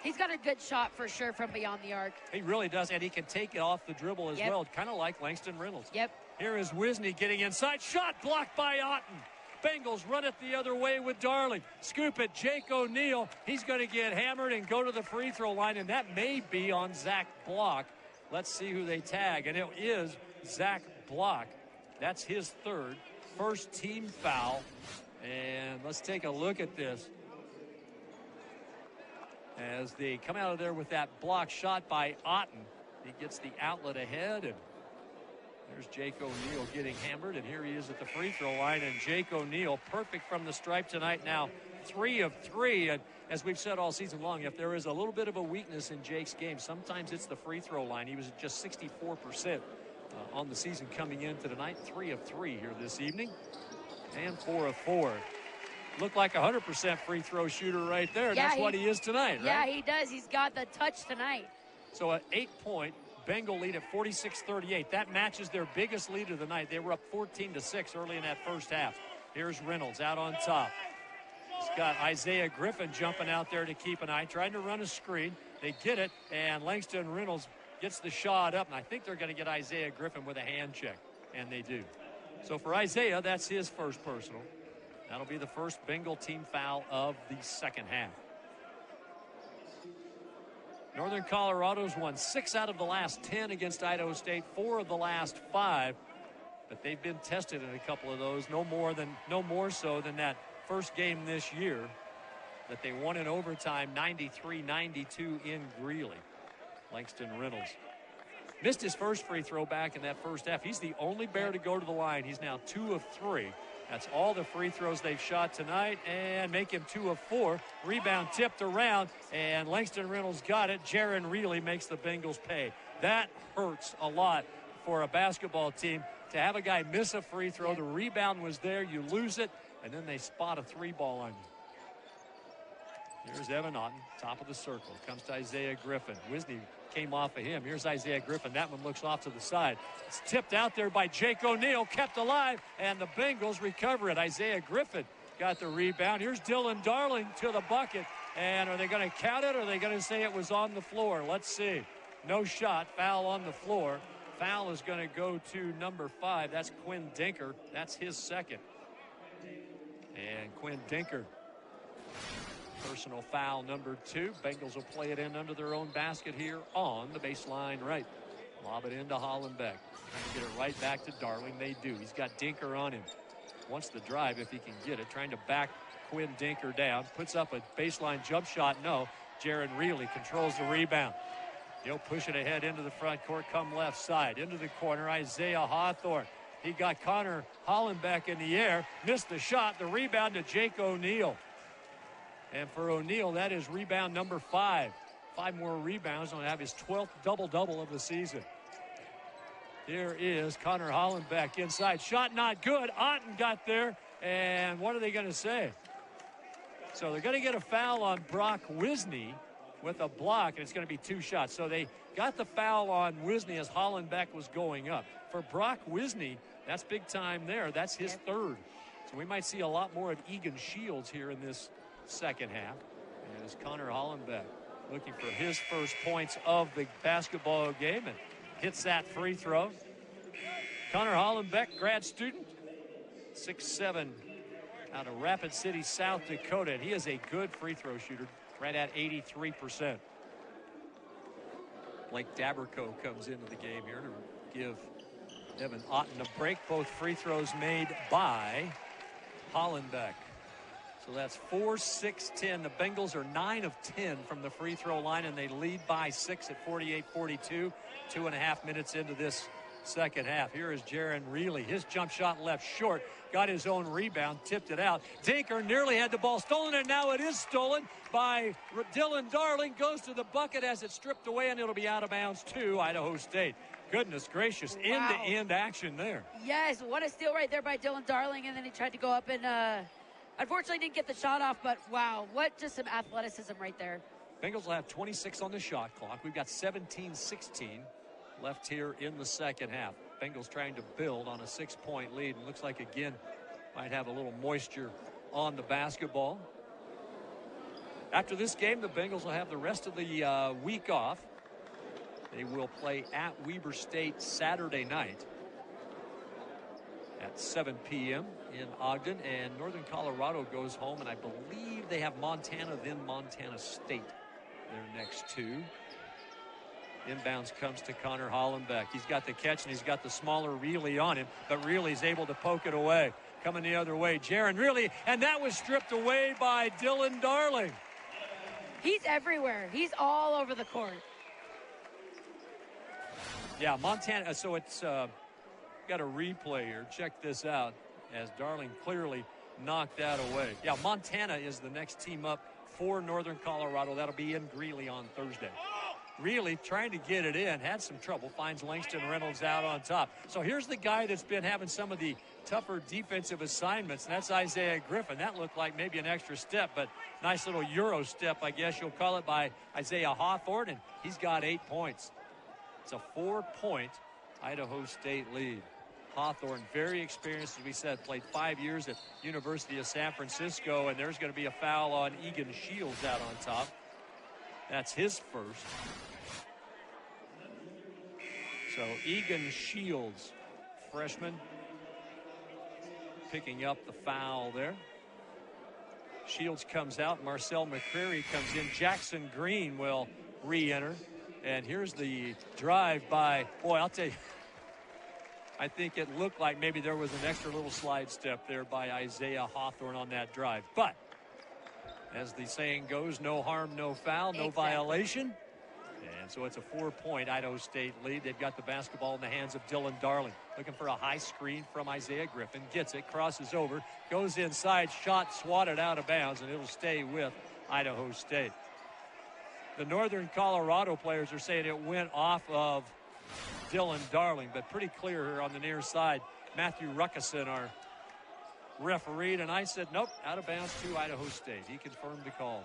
He's got a good shot for sure from beyond the arc. He really does, and he can take it off the dribble as well, kind of like Langston Reynolds. Yep. Here is Wisney getting inside. Shot blocked by Otten. Bengals run it the other way with Darling. Scoop it, Jake O'Neill. He's going to get hammered and go to the free throw line, and that may be on Zach Block. Let's see who they tag, and it is Zach Block. That's his 3rd, first team foul. And let's take a look at this as they come out of there with that block shot by Otten. He gets the outlet ahead, and there's Jake O'Neill getting hammered, and here he is at the free throw line. And Jake O'Neill, perfect from the stripe tonight, now 3 of 3. And as we've said all season long, if there is a little bit of a weakness in Jake's game, sometimes it's the free throw line. He was at just 64% on the season coming into tonight. 3 of 3 here this evening, and 4 of 4. Looked like a 100% free throw shooter right there. Yeah, that's what he is tonight, right? Yeah, he does. He's got the touch tonight. So an 8-point Bengal lead at 46-38. That matches their biggest lead of the night. They were up 14-6 early in that first half. Here's Reynolds out on top. He's got Isaiah Griffin jumping out there to keep an eye, trying to run a screen. They get it, and Langston Reynolds gets the shot up, and I think they're going to get Isaiah Griffin with a hand check, and they do. So for Isaiah, that's his first personal. That'll be the first Bengal team foul of the second half. Northern Colorado's won 6 out of the last 10 against Idaho State, 4 of the last 5. But they've been tested in a couple of those, no more so than that first game this year that they won in overtime, 93-92 in Greeley. Langston Reynolds missed his first free throw back in that first half. He's the only Bear to go to the line. He's now 2 of 3. That's all the free throws they've shot tonight, and make him 2 of 4. Rebound tipped around, and Langston Reynolds got it. Jaron Reilly makes the Bengals pay. That hurts a lot for a basketball team to have a guy miss a free throw. The rebound was there, you lose it, and then they spot a 3-ball on you. Here's Evan Otten, top of the circle. Comes to Isaiah Griffin. Wisney came off of him. Here's Isaiah Griffin. That one looks off to the side. It's tipped out there by Jake O'Neill, kept alive, and the Bengals recover it. Isaiah Griffin got the rebound. Here's Dylan Darling to the bucket. And are they going to count it, or are they going to say it was on the floor? Let's see. No shot. Foul on the floor. Foul is going to go to number 5. That's Quinn Dinker. That's his second. And Quinn Dinker, personal foul number 2. Bengals will play it in under their own basket here on the baseline right. Lob it into Hollenbeck. Trying to get it right back to Darling. They do. He's got Dinker on him. Wants the drive if he can get it. Trying to back Quinn Dinker down. Puts up a baseline jump shot. No. Jaron Reilly controls the rebound. He'll push it ahead into the front court. Come left side. Into the corner. Isaiah Hawthorne. He got Connor Hollenbeck in the air. Missed the shot. The rebound to Jake O'Neill. And for O'Neill, that is rebound number 5. 5 more rebounds. He'll have his 12th double-double of the season. Here is Connor Hollenbeck inside. Shot not good. Otten got there. And what are they going to say? So they're going to get a foul on Brock Wisney with a block, and it's going to be 2 shots. So they got the foul on Wisney as Hollenbeck was going up. For Brock Wisney, that's big time there. That's his 3rd. So we might see a lot more of Egan Shields here in this second half. And it's Connor Hollenbeck looking for his first points of the basketball game and hits that free throw. Connor Hollenbeck, grad student, 6'7", out of Rapid City, South Dakota. And he is a good free throw shooter. right at 83%. Blake Daberco comes into the game here to give Evan Otten a break. Both free throws made by Hollenbeck. So that's 4-6-10. The Bengals are 9 of 10 from the free throw line, and they lead by 6 at 48-42. 2.5 minutes into this second half. Here is Jaron Reilly. His jump shot left short. Got his own rebound, tipped it out. Dinker nearly had the ball stolen, and now it is stolen by Dylan Darling. Goes to the bucket as it's stripped away, and it'll be out of bounds to Idaho State. Goodness gracious, wow. End-to-end action there. Yes, what a steal right there by Dylan Darling, and then he tried to go up and unfortunately didn't get the shot off, but wow, what just some athleticism right there. Bengals will have 26 on the shot clock. We've got 17-16 left here in the second half. Bengals trying to build on a 6-point lead, and looks like again might have a little moisture on the basketball. After this game, the Bengals will have the rest of the week off. They will play at Weber State Saturday night at 7 p.m. in Ogden, and Northern Colorado goes home, and I believe they have Montana, then Montana State, their next two. Inbounds comes to Connor Hollenbeck. He's got the catch, and he's got the smaller Reilly on him, but Reilly's able to poke it away. Coming the other way, Jaron Reilly, and that was stripped away by Dylan Darling. He's everywhere. He's all over the court. Yeah, Montana, so it's got a replay here. Check this out as Darling clearly knocked that away. Yeah, Montana is the next team up for Northern Colorado. That'll be in Greeley on Thursday. Reilly trying to get it in, had some trouble, finds Langston Reynolds out on top. So here's the guy that's been having some of the tougher defensive assignments, and that's Isaiah Griffin. That looked like maybe an extra step, but nice little Euro step, I guess you'll call it, by Isaiah Hawthorne, and he's got 8 points. It's a 4-point Idaho State lead. Hawthorne, very experienced, as we said, played 5 years at University of San Francisco, and there's going to be a foul on Egan Shields out on top. That's his first. So Egan Shields, freshman, picking up the foul there. Shields comes out. Marcel McCreary comes in. Jackson Green will re-enter. And here's the drive by, boy, I'll tell you, I think it looked like maybe there was an extra little slide step there by Isaiah Hawthorne on that drive. But as the saying goes, no harm, no foul, no violation. And so it's a 4-point Idaho State lead. They've got the basketball in the hands of Dylan Darling. Looking for a high screen from Isaiah Griffin. Gets it, crosses over, goes inside, shot swatted out of bounds, and it'll stay with Idaho State. The Northern Colorado players are saying it went off of Dylan Darling, but pretty clear here on the near side. Matthew Ruckeson, our referee tonight, said nope, out of bounds to Idaho State. He confirmed the call.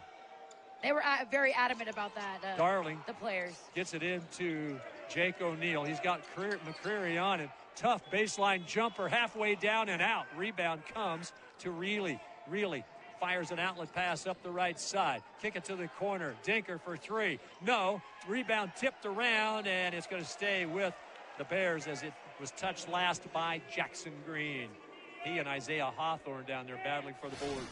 They were very adamant about that. Darling, the players, gets it into Jake O'Neal. He's got McCreary on him. Tough baseline jumper, halfway down and out. Rebound comes to Reilly. Reilly fires an outlet pass up the right side. Kick it to the corner. Dinker for three. No. Rebound tipped around, and it's going to stay with the Bears as it was touched last by Jackson Green. He and Isaiah Hawthorne down there battling for the board.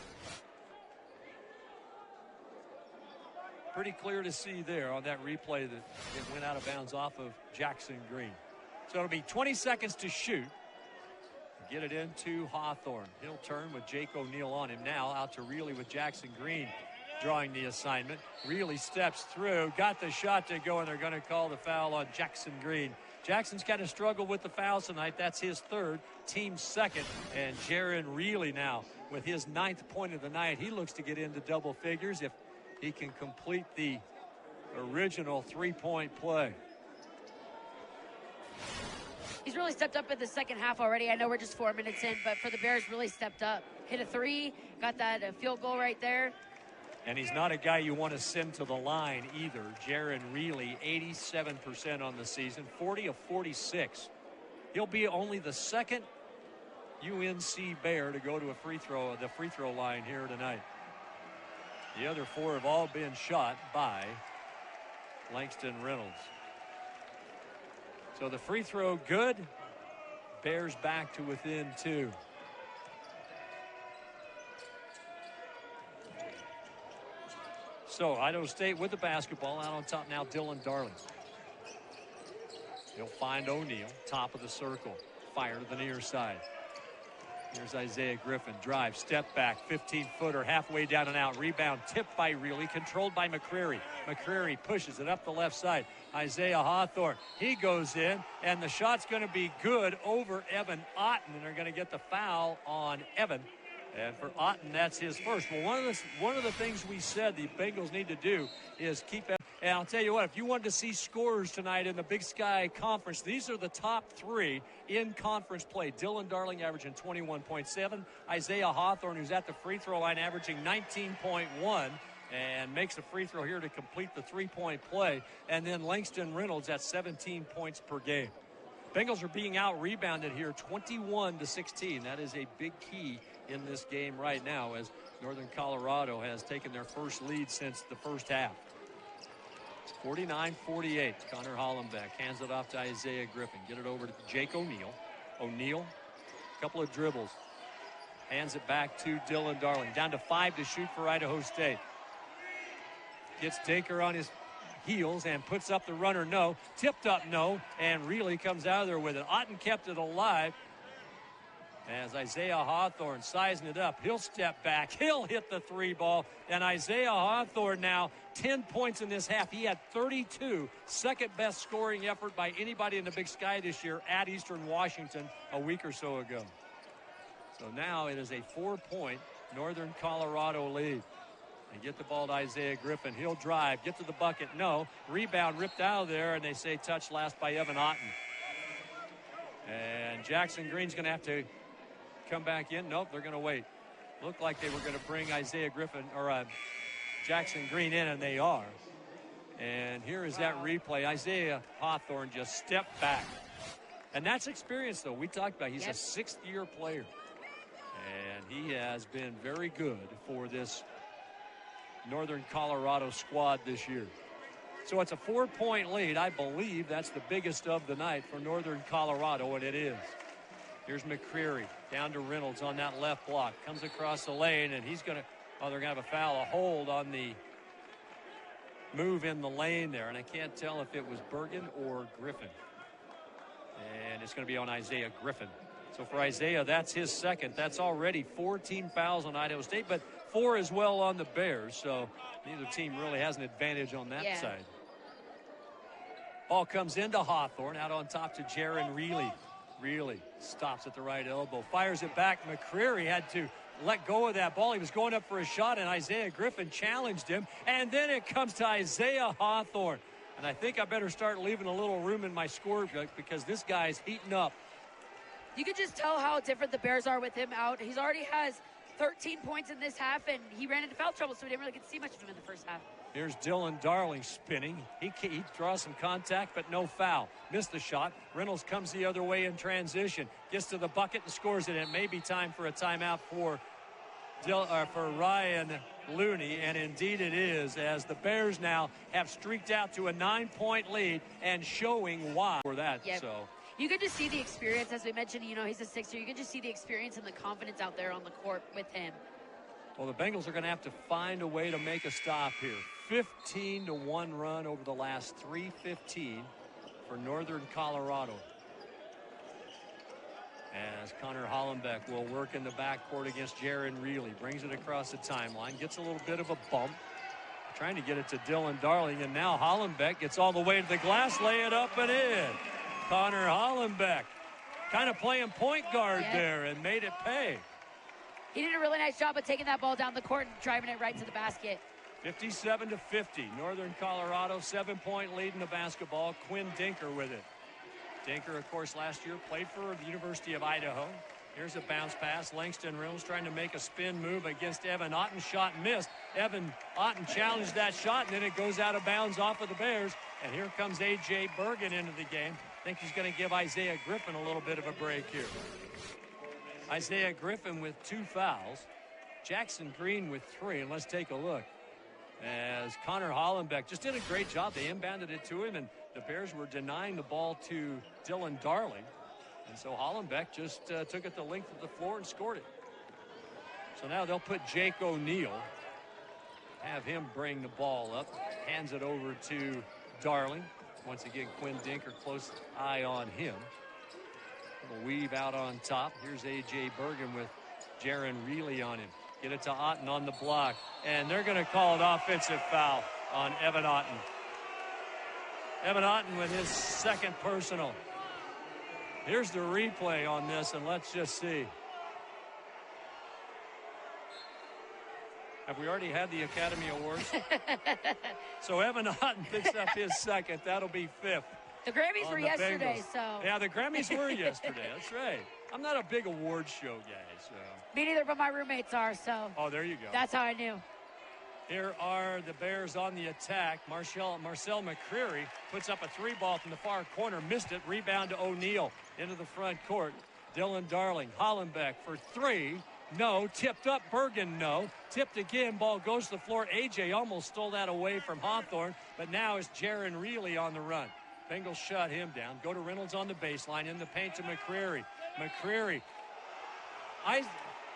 Pretty clear to see there on that replay that it went out of bounds off of Jackson Green. So it'll be 20 seconds to shoot. Get it into Hawthorne. He'll turn with Jake O'Neal on him now. Out to Reilly with Jackson Green drawing the assignment. Reilly steps through, got the shot to go, and they're going to call the foul on Jackson Green. Jackson's kind of struggled with the fouls tonight. That's his third, team second. And Jaron Reilly now with his 9th point of the night. He looks to get into double figures if he can complete the original 3-point play. He's really stepped up in the second half already. I know we're just 4 minutes in, but for the Bears, really stepped up. Hit a three, got that field goal right there. And he's not a guy you want to send to the line either. Jaron Reilly, 87% on the season, 40 of 46. He'll be only the second UNC Bear to go to the free throw line here tonight. The other 4 have all been shot by Langston Reynolds. So the free throw good. Bears back to within 2. So Idaho State with the basketball. Out on top now, Dylan Darling. He'll find O'Neal, top of the circle. Fire to the near side. Here's Isaiah Griffin. Drive, step back, 15-footer, halfway down and out. Rebound tipped by Reilly, controlled by McCreary. McCreary pushes it up the left side. Isaiah Hawthorne, he goes in, and the shot's going to be good over Evan Otten, and they're going to get the foul on Evan. And for Otten, that's his first. Well, one of the things we said the Bengals need to do is keep it. And I'll tell you what, if you wanted to see scorers tonight in the Big Sky Conference, these are the top three in conference play. Dylan Darling averaging 21.7. Isaiah Hawthorne, who's at the free throw line, averaging 19.1. And makes a free throw here to complete the three-point play. And then Langston Reynolds at 17 points per game. Bengals are being out-rebounded here 21-16. That is a big key in this game right now as Northern Colorado has taken their first lead since the first half. 49-48. Connor Hollenbeck hands it off to Isaiah Griffin. Get it over to Jake O'Neal. O'Neal, a couple of dribbles. Hands it back to Dylan Darling. Down to 5 to shoot for Idaho State. Gets Dinker on his heels and puts up the runner, no. Tipped up, no. And Reilly comes out of there with it. Otten kept it alive. As Isaiah Hawthorne sizing it up, he'll step back, he'll hit the three ball, and Isaiah Hawthorne now 10 points in this half. He had 32, second best scoring effort by anybody in the Big Sky this year at Eastern Washington a week or so ago. So now it is a 4-point Northern Colorado lead. They get the ball to Isaiah Griffin. He'll drive, get to the bucket, no. Rebound ripped out of there, and they say touch last by Evan Otten. And Jackson Green's going to have to come back in. Nope, they're going to wait. Looked like they were going to bring Isaiah Griffin or Jackson Green in, and they are. And here is that replay. Isaiah Hawthorne just stepped back. And that's experience, though. We talked about he's a sixth-year player. And he has been very good for this Northern Colorado squad this year. So it's a 4-point lead. I believe that's the biggest of the night for Northern Colorado, and it is. Here's McCreary down to Reynolds on that left block. Comes across the lane, and he's going to, they're going to have a foul, a hold on the move in the lane there. And I can't tell if it was Bergen or Griffin. And it's going to be on Isaiah Griffin. So for Isaiah, that's his second. That's already 14 fouls on Idaho State, but 4 as well on the Bears. So neither team really has an advantage on that side. Ball comes into Hawthorne, out on top to Jaron Reilly. Reilly stops at the right elbow, fires it back. McCreary had to let go of that ball. He was going up for a shot, and Isaiah Griffin challenged him. And then it comes to Isaiah Hawthorne. And I think I better start leaving a little room in my scorebook because this guy's heating up. You can just tell how different the Bears are with him out. He's already has 13 points in this half, and he ran into foul trouble, so we didn't really get to see much of him in the first half. Here's Dylan Darling spinning. He draws some contact, but no foul. Missed the shot. Reynolds comes the other way in transition. Gets to the bucket and scores it. It may be time for a timeout for Ryan Looney, and indeed it is, as the Bears now have streaked out to a 9-point lead and showing why for that. Yep. So you can just see the experience, as we mentioned, you know, he's a sixer. You can just see the experience and the confidence out there on the court with him. Well, the Bengals are going to have to find a way to make a stop here. 15-1 run over the last 3:15 for Northern Colorado. As Connor Hollenbeck will work in the backcourt against Jaron Reilly. Brings it across the timeline. Gets a little bit of a bump. Trying to get it to Dylan Darling. And now Hollenbeck gets all the way to the glass. Lay it up and in. Connor Hollenbeck kind of playing point guard there and made it pay. He did a really nice job of taking that ball down the court and driving it right to the basket. 57-50. Northern Colorado, 7-point lead in the basketball. Quinn Dinker with it. Dinker, of course, last year played for the University of Idaho. Here's a bounce pass. Langston Reynolds trying to make a spin move against Evan Otten. Shot missed. Evan Otten challenged that shot, and then it goes out of bounds off of the Bears. And here comes A.J. Bergen into the game. I think he's going to give Isaiah Griffin a little bit of a break here. Isaiah Griffin with 2 fouls. Jackson Green with 3. And let's take a look. As Connor Hollenbeck just did a great job. They inbounded it to him, and the Bears were denying the ball to Dylan Darling. And so Hollenbeck just took it the length of the floor and scored it. So now they'll put Jake O'Neal have him bring the ball up. Hands it over to Darling. Once again, Quinn Dinker, close eye on him. Little weave out on top. Here's A.J. Bergen with Jaron Reilly on him. Get it to Otten on the block. And they're going to call an offensive foul on Evan Otten. Evan Otten with his second personal. Here's the replay on this, and let's just see. Have we already had the Academy Awards? So Evan Otten picks up his second. That'll be fifth. The Grammys were yesterday, Bengals. so. Yeah, the Grammys were yesterday. That's right. I'm not a big award show guy, so. Me neither, but my roommates are, so. Oh, there you go. That's how I knew. Here are the Bears on the attack. Marcel McCreary puts up a three ball from the far corner. Missed it. Rebound to O'Neal into the front court. Dylan Darling. Hollenbeck for three. No. Tipped up. Bergen, no. Tipped again. Ball goes to the floor. A.J. almost stole that away from Hawthorne, but now it's Jaron Reilly on the run. Bengals shut him down. Go to Reynolds on the baseline. In the paint to McCreary. McCreary.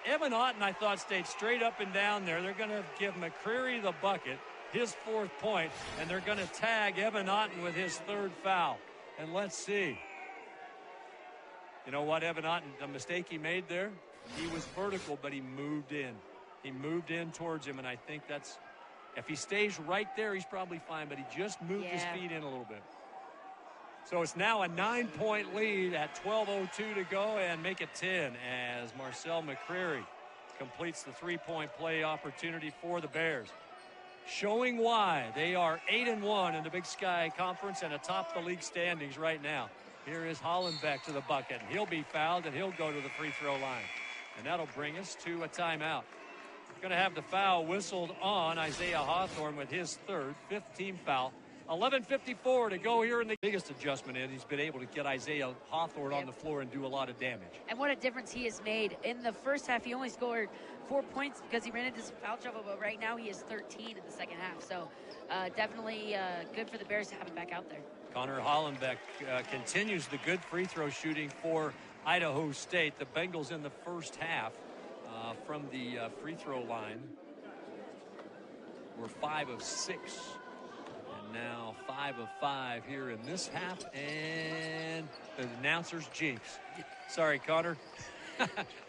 Evan Otten, I thought, stayed straight up and down there. They're going to give McCreary the bucket, his fourth point, and they're going to tag Evan Otten with his third foul. And let's see. You know what, Evan Otten, the mistake he made there? He was vertical, but he moved in. He moved in towards him, and I think that's, if he stays right there, he's probably fine, but he just moved his feet in a little bit. So it's now a 9-point lead at 12:02 to go, and make it 10 as Marcel McCreary completes the three-point play opportunity for the Bears. Showing why they are 8-1 in the Big Sky Conference and atop the league standings right now. Here is Hollenbeck to the bucket, and he'll be fouled, and he'll go to the free throw line. And that'll bring us to a timeout. We're going to have the foul whistled on Isaiah Hawthorne with his third, fifth team foul. 11:54 to go here in the biggest adjustment, and he's been able to get Isaiah Hawthorne on the floor and do a lot of damage. And what a difference he has made. In the first half, he only scored 4 points because he ran into some foul trouble, but right now he is 13 in the second half. So definitely good for the Bears to have him back out there. Connor Hollenbeck continues the good free throw shooting for Idaho State. The Bengals in the first half from the free throw line were 5 of 6. Now 5 of 5 here in this half, and the announcer's jinx. Sorry, Connor.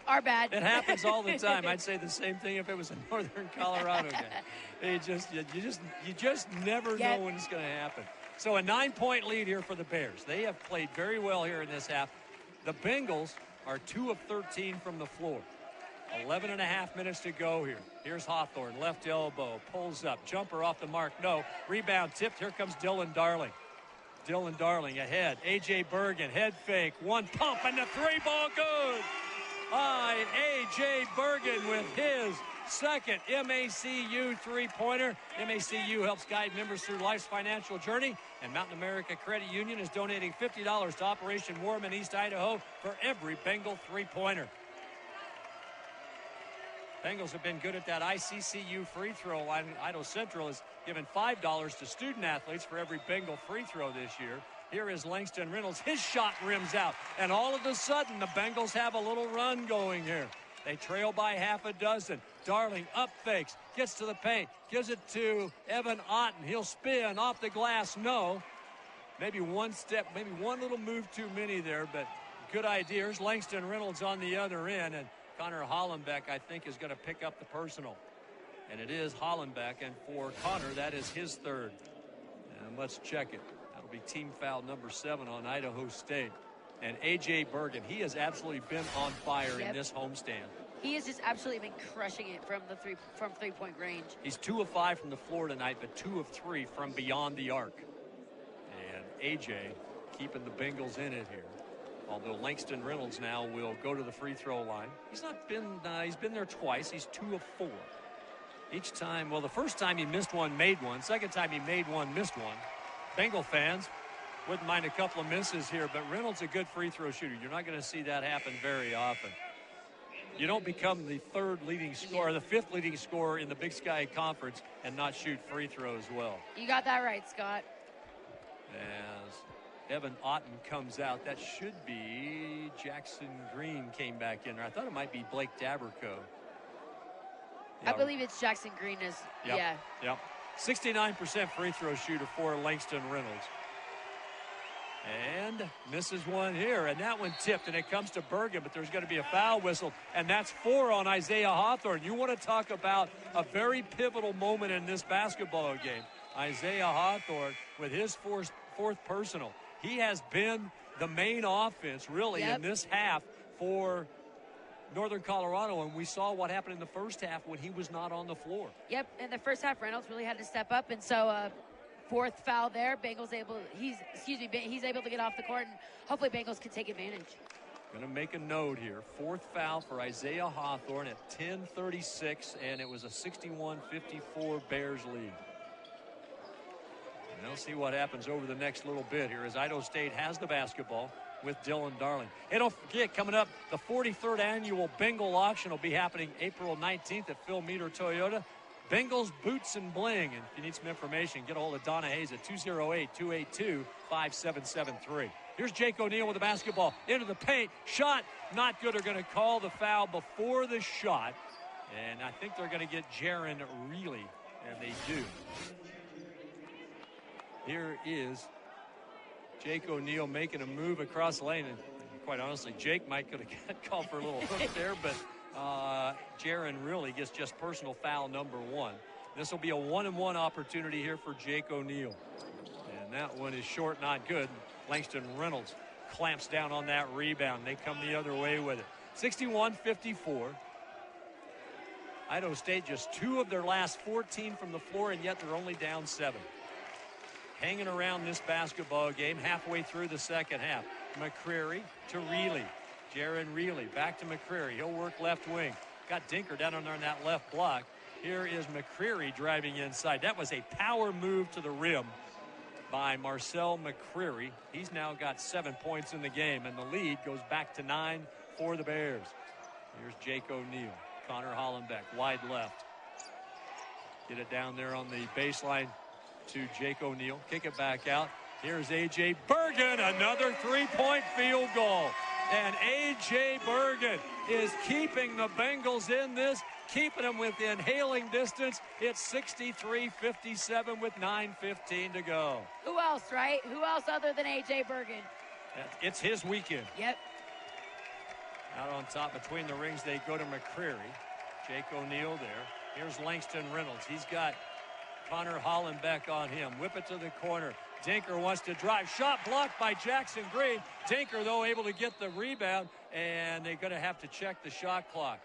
Our bad. It happens all the time. I'd say the same thing if it was a Northern Colorado guy. You just never know when it's going to happen. So a 9-point lead here for the Bears. They have played very well here in this half. The Bengals are 2 of 13 from the floor. 11 and a half minutes to go here. Here's Hawthorne, left elbow, pulls up, jumper off the mark, no. Rebound tipped, here comes Dylan Darling. Dylan Darling ahead, A.J. Bergen, head fake, one pump, and the three ball good. A.J. Bergen with his second MACU three-pointer. MACU helps guide members through life's financial journey, and Mountain America Credit Union is donating $50 to Operation Warm in East Idaho for every Bengal three-pointer. Bengals have been good at that ICCU free throw line. Idaho Central has given $5 to student athletes for every Bengal free throw this year. Here is Langston Reynolds. His shot rims out. And all of a sudden, the Bengals have a little run going here. They trail by half a dozen. Darling up fakes, gets to the paint, gives it to Evan Otten. He'll spin off the glass. No. Maybe one step, maybe one little move too many there, but good idea. Here's Langston Reynolds on the other end, and Connor Hollenbeck, I think, is going to pick up the personal. And it is Hollenbeck, and for Connor, that is his third. And let's check it. That'll be team foul number 7 on Idaho State. And A.J. Bergen, he has absolutely been on fire in this homestand. He has just absolutely been crushing it from three-point range. He's 2 of 5 from the floor tonight, but 2 of 3 from beyond the arc. And A.J. keeping the Bengals in it here. Although Langston Reynolds now will go to the free throw line. He's been there twice. He's 2 of 4. Each time, well, the first time he missed one, made one. Second time he made one, missed one. Bengal fans wouldn't mind a couple of misses here, but Reynolds a good free throw shooter. You're not going to see that happen very often. You don't become the third leading scorer, the 5th leading scorer in the Big Sky Conference and not shoot free throws well. You got that right, Scott. As Evan Otten comes out, that should be Jackson Green came back in there. I thought it might be Blake Daberco. I believe it's Jackson Green. Yeah. Yep. 69% free throw shooter for Langston Reynolds. And misses one here, and that one tipped, and it comes to Bergen, but there's going to be a foul whistle, and that's 4 on Isaiah Hawthorne. You want to talk about a very pivotal moment in this basketball game. Isaiah Hawthorne with his fourth personal. He has been the main offense, really, in this half for Northern Colorado, and we saw what happened in the first half when he was not on the floor. Yep, in the first half, Reynolds really had to step up, and so fourth foul there. He's able to get off the court, and hopefully Bengals can take advantage. Going to make a note here. Fourth foul for Isaiah Hawthorne at 10:36, and it was a 61-54 Bears lead. And they'll see what happens over the next little bit here as Idaho State has the basketball with Dylan Darling. And don't forget, coming up, the 43rd annual Bengal auction will be happening April 19th at Phil Meter Toyota. Bengals Boots and Bling. And if you need some information, get a hold of Donna Hayes at 208-282-5773. Here's Jake O'Neal with the basketball into the paint. Shot not good. They're going to call the foul before the shot. And I think they're going to get Jaron Reilly, and they do. Here is Jake O'Neal making a move across the lane. And quite honestly, Jake might could have called for a little hook there, but Jaron really gets just personal foul number 1. This will be a 1-and-1 opportunity here for Jake O'Neal. And that one is short, not good. Langston Reynolds clamps down on that rebound. They come the other way with it. 61-54. Idaho State just 2 of their last 14 from the floor, and yet they're only down 7. Hanging around this basketball game halfway through the second half. McCreary to Reilly. Jaron Reilly back to McCreary. He'll work left wing. Got Dinker down on there in that left block. Here is McCreary driving inside. That was a power move to the rim by Marcel McCreary. He's now got 7 points in the game, and the lead goes back to 9 for the Bears. Here's Jake O'Neal. Connor Hollenbeck, wide left. Get it down there on the baseline to Jake O'Neal. Kick it back out. Here's A.J. Bergen, another 3-point field goal. And A.J. Bergen is keeping the Bengals in this, keeping them within hailing distance. It's 63-57 with 9:15 to go. Who else, right? Who else other than A.J. Bergen? It's his weekend. Yep. Out on top between the rings, they go to McCreary. Jake O'Neal there. Here's Langston Reynolds. He's got Connor Hollenbeck on him. Whip it to the corner. Dinker wants to drive. Shot blocked by Jackson Green. Dinker, though, able to get the rebound, and they're going to have to check the shot clock.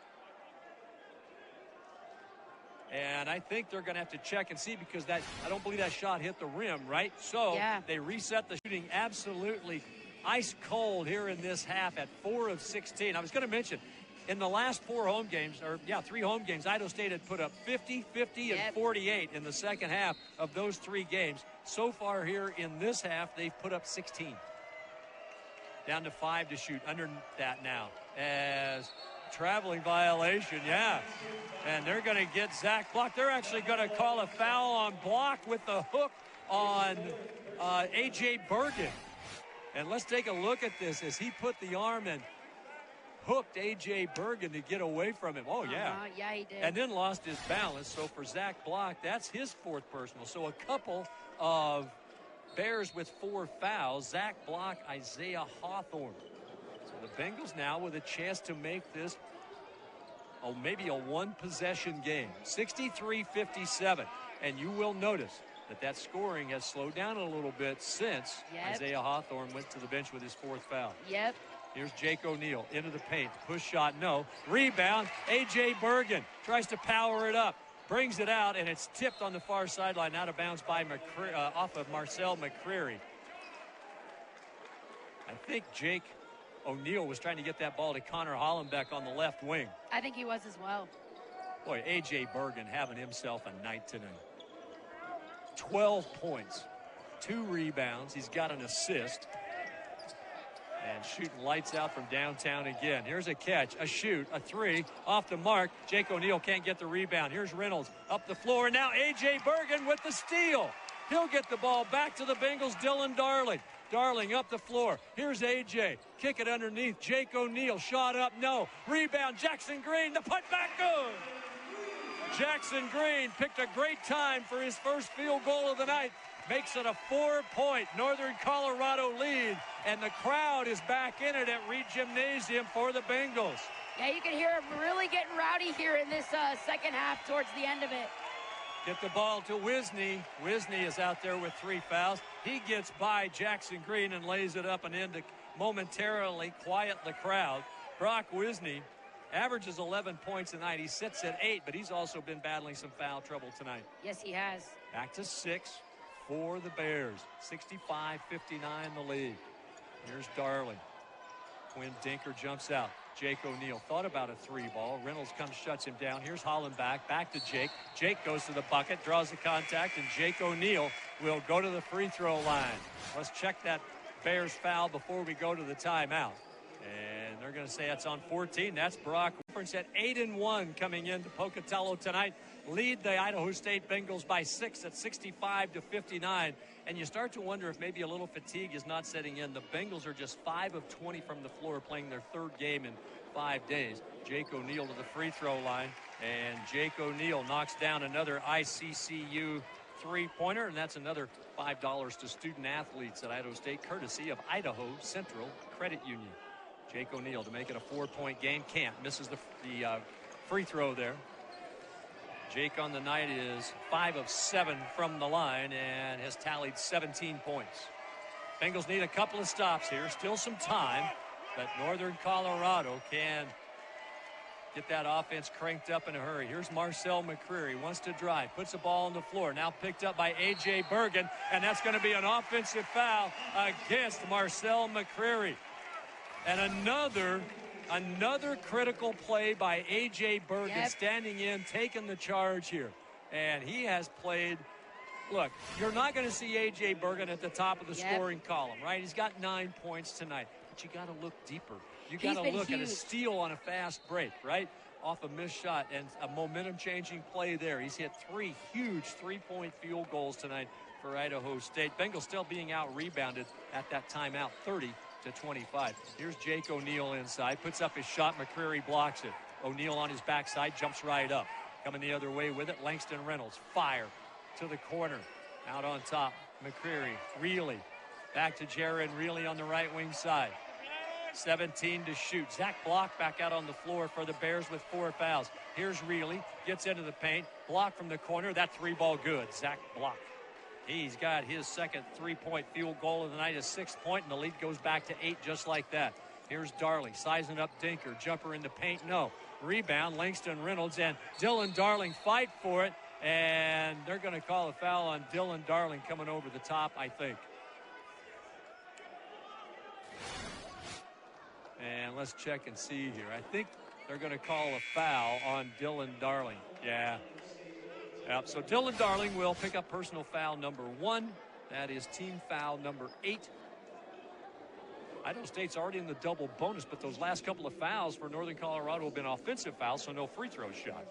And I think they're going to have to check and see because I don't believe that shot hit the rim, right? So they reset the shooting absolutely ice cold here in this half at 4 of 16. I was going to mention, in the last 3 home games, Idaho State had put up 50, 50, and 48 in the second half of those 3 games. So far here in this half, they've put up 16. Down to 5 to shoot under that now. As traveling violation, and they're going to get Zach Block. They're actually going to call a foul on Block with the hook on A.J. Bergen. And let's take a look at this as he put the arm and hooked A.J. Bergen to get away from him. Oh, yeah. Yeah, he did. And then lost his balance. So for Zach Block, that's his 4th personal. So a couple of Bears with 4 fouls. Zach Block, Isaiah Hawthorne. So the Bengals now with a chance to make this maybe a 1-possession game. 63-57. And you will notice that scoring has slowed down a little bit since Isaiah Hawthorne went to the bench with his 4th foul. Yep. Here's Jake O'Neal into the paint. Push shot, no. Rebound, A.J. Bergen tries to power it up. Brings it out, and it's tipped on the far sideline. Out of bounds by off of Marcel McCreary. I think Jake O'Neal was trying to get that ball to Connor Hollenbeck on the left wing. I think he was as well. Boy, A.J. Bergen having himself a night tonight. 12 points, 2 rebounds. He's got an assist. And shooting lights out from downtown again. Here's a catch, a shoot, a 3, off the mark. Jake O'Neal can't get the rebound. Here's Reynolds up the floor, and now A.J. Bergen with the steal. He'll get the ball back to the Bengals, Dylan Darling. Darling up the floor. Here's A.J. Kick it underneath. Jake O'Neal, shot up, no. Rebound, Jackson Green, the put back good. Jackson Green picked a great time for his first field goal of the night. Makes it a 4-point Northern Colorado lead, and the crowd is back in it at Reed Gymnasium for the Bengals. Yeah, you can hear them really getting rowdy here in this second half towards the end of it. Get the ball to Wisney. Wisney is out there with 3 fouls. He gets by Jackson Green and lays it up and in to momentarily quiet the crowd. Brock Wisney averages 11 points tonight. He sits at 8, but he's also been battling some foul trouble tonight. Yes, he has. Back to 6 for the Bears. 65-59 the lead. Here's Darling. Quinn Dinker jumps out. Jake O'Neal thought about a 3-ball. Reynolds comes, shuts him down. Here's Hollenbach. Back to Jake. Jake goes to the bucket, draws the contact, and Jake O'Neal will go to the free throw line. Let's check that Bears foul before we go to the timeout. And they're going to say that's on 14. That's Brock. At 8-1 coming into Pocatello tonight. Lead the Idaho State Bengals by 6 at 65-59. And you start to wonder if maybe a little fatigue is not setting in. The Bengals are just 5 of 20 from the floor, playing their 3rd game in 5 days. Jake O'Neal to the free throw line. And Jake O'Neal knocks down another ICCU 3-pointer. And that's another $5 to student athletes at Idaho State, courtesy of Idaho Central Credit Union. Jake O'Neal to make it a 4-point game. Can't. Misses the free throw there. Jake on the night is 5 of 7 from the line and has tallied 17 points. Bengals need a couple of stops here. Still some time, but Northern Colorado can get that offense cranked up in a hurry. Here's Marcel McCreary. Wants to drive. Puts the ball on the floor. Now picked up by A.J. Bergen, and that's going to be an offensive foul against Marcel McCreary. And another critical play by A.J. Bergen, standing in, taking the charge here. And he has played. Look, you're not going to see A.J. Bergen at the top of the scoring column, right? He's got 9 points tonight. But you got to look deeper. You got to look at a steal on a fast break, right? Off a missed shot and a momentum-changing play there. He's hit 3 huge 3-point field goals tonight for Idaho State. Bengals still being out-rebounded at that timeout, 30-25. Here's Jake O'Neal inside. Puts up his shot. McCreary blocks it. O'Neal on his backside. Jumps right up. Coming the other way with it. Langston Reynolds. Fire to the corner. Out on top. McCreary. Reilly. Back to Jared Reilly on the right wing side. 17 to shoot. Zach Block back out on the floor for the Bears with 4 fouls. Here's Reilly. Gets into the paint. Block from the corner. That 3-ball good. Zach Block. He's got his second 3-point field goal of the night, a 6th point, and the lead goes back to 8 just like that. Here's Darling sizing up Dinker. Jumper in the paint. No. Rebound. Langston Reynolds and Dylan Darling fight for it, and they're going to call a foul on Dylan Darling coming over the top, I think. And let's check and see here. I think they're going to call a foul on Dylan Darling. Yeah. Yep. So Dylan Darling will pick up personal foul number 1. That is team foul number 8. Idaho State's already in the double bonus, but those last couple of fouls for Northern Colorado have been offensive fouls, so no free throw shot.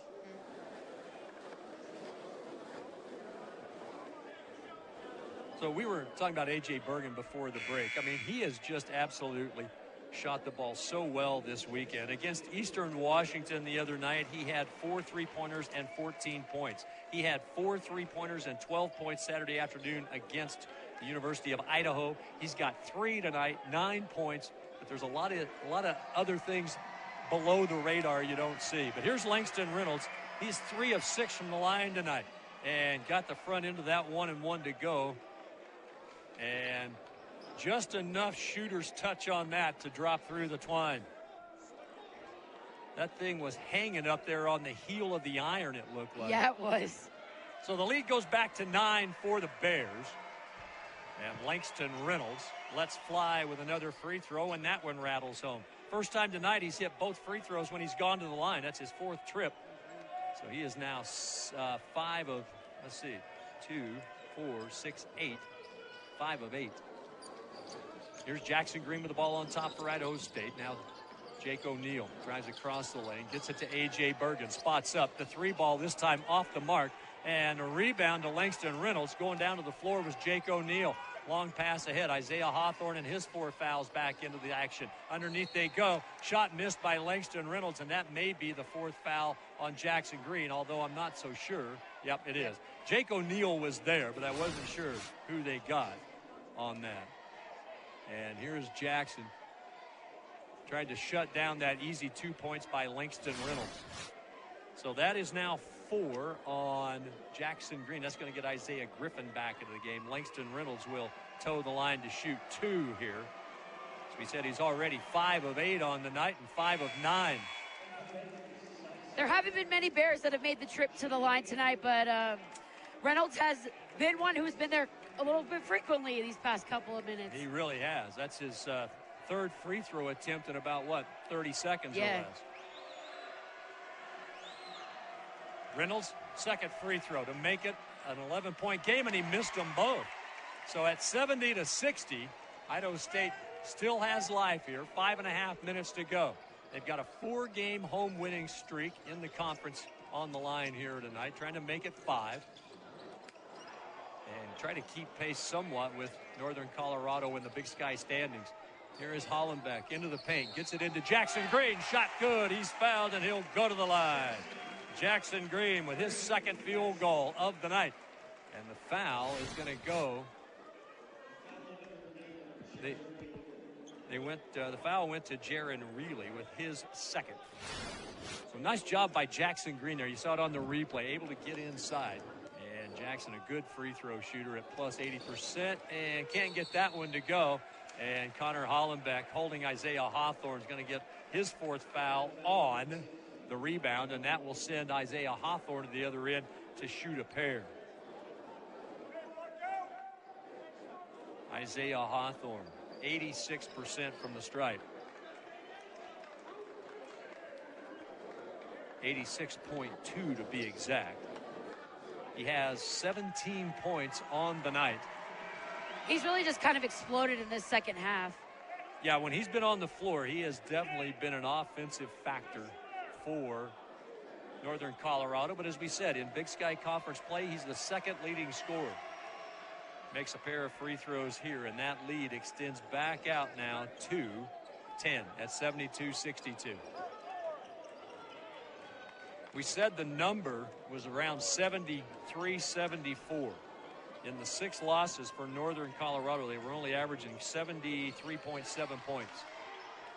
So we were talking about A.J. Bergen before the break. I mean, he has just absolutely shot the ball so well this weekend. Against Eastern Washington the other night, he had 4 3-pointers and 14 points. He had 4 3-pointers and 12 points Saturday afternoon against the University of Idaho. He's got 3 tonight, 9 points, but there's a lot of other things below the radar you don't see. But here's Langston Reynolds. He's 3 of 6 from the line tonight and got the front end of that 1-and-1 to go. And just enough shooter's touch on that to drop through the twine. That thing was hanging up there on the heel of the iron, it looked like. Yeah, it was. So the lead goes back to 9 for the Bears. And Langston Reynolds lets fly with another free throw, and that one rattles home. First time tonight he's hit both free throws when he's gone to the line. That's his 4th trip. So he is now 5 of, 2, 4, 6, 8. 5 of 8. Here's Jackson Green with the ball on top for Idaho State. Now Jake O'Neal drives across the lane, gets it to A.J. Bergen, spots up. The 3-ball this time off the mark, and a rebound to Langston Reynolds. Going down to the floor was Jake O'Neal. Long pass ahead. Isaiah Hawthorne and his 4 fouls back into the action. Underneath they go. Shot missed by Langston Reynolds, and that may be the 4th foul on Jackson Green, although I'm not so sure. Yep, it is. Jake O'Neal was there, but I wasn't sure who they got on that. And here's Jackson. Tried to shut down that easy 2 points by Langston Reynolds. So that is now 4 on Jackson Green. That's going to get Isaiah Griffin back into the game. Langston Reynolds will toe the line to shoot 2 here. As we said, he's already 5 of 8 on the night and 5 of 9. There haven't been many Bears that have made the trip to the line tonight, but Reynolds has been one who's been there a little bit frequently these past couple of minutes. He really has. That's his 3rd free throw attempt in about, 30 seconds or less. Reynolds, 2nd free throw to make it an 11-point game, and he missed them both. So at 70-60, Idaho State still has life here. 5.5 minutes to go. They've got a 4-game home winning streak in the conference on the line here tonight, trying to make it 5. And try to keep pace somewhat with Northern Colorado in the Big Sky standings. Here is Hollenbeck into the paint, gets it into Jackson Green. Shot good. He's fouled, and he'll go to the line. Jackson Green with his 2nd field goal of the night. And the foul is going to go. The foul went to Jaron Reilly with his 2nd. So nice job by Jackson Green there. You saw it on the replay, able to get inside. And Jackson, a good free throw shooter at plus 80%, and can't get that one to go. And Connor Hollenbeck holding Isaiah Hawthorne is going to get his 4th foul on the rebound, and that will send Isaiah Hawthorne to the other end to shoot a pair. Isaiah Hawthorne, 86% from the stripe. 86.2 to be exact. He has 17 points on the night. He's really just kind of exploded in this second half. Yeah, when he's been on the floor, he has definitely been an offensive factor for Northern Colorado. But as we said, in Big Sky Conference play, he's the 2nd leading scorer. Makes a pair of free throws here, and that lead extends back out now to 10 at 72-62. We said the number was around 73-74. In the 6 losses for Northern Colorado, they were only averaging 73.7 points.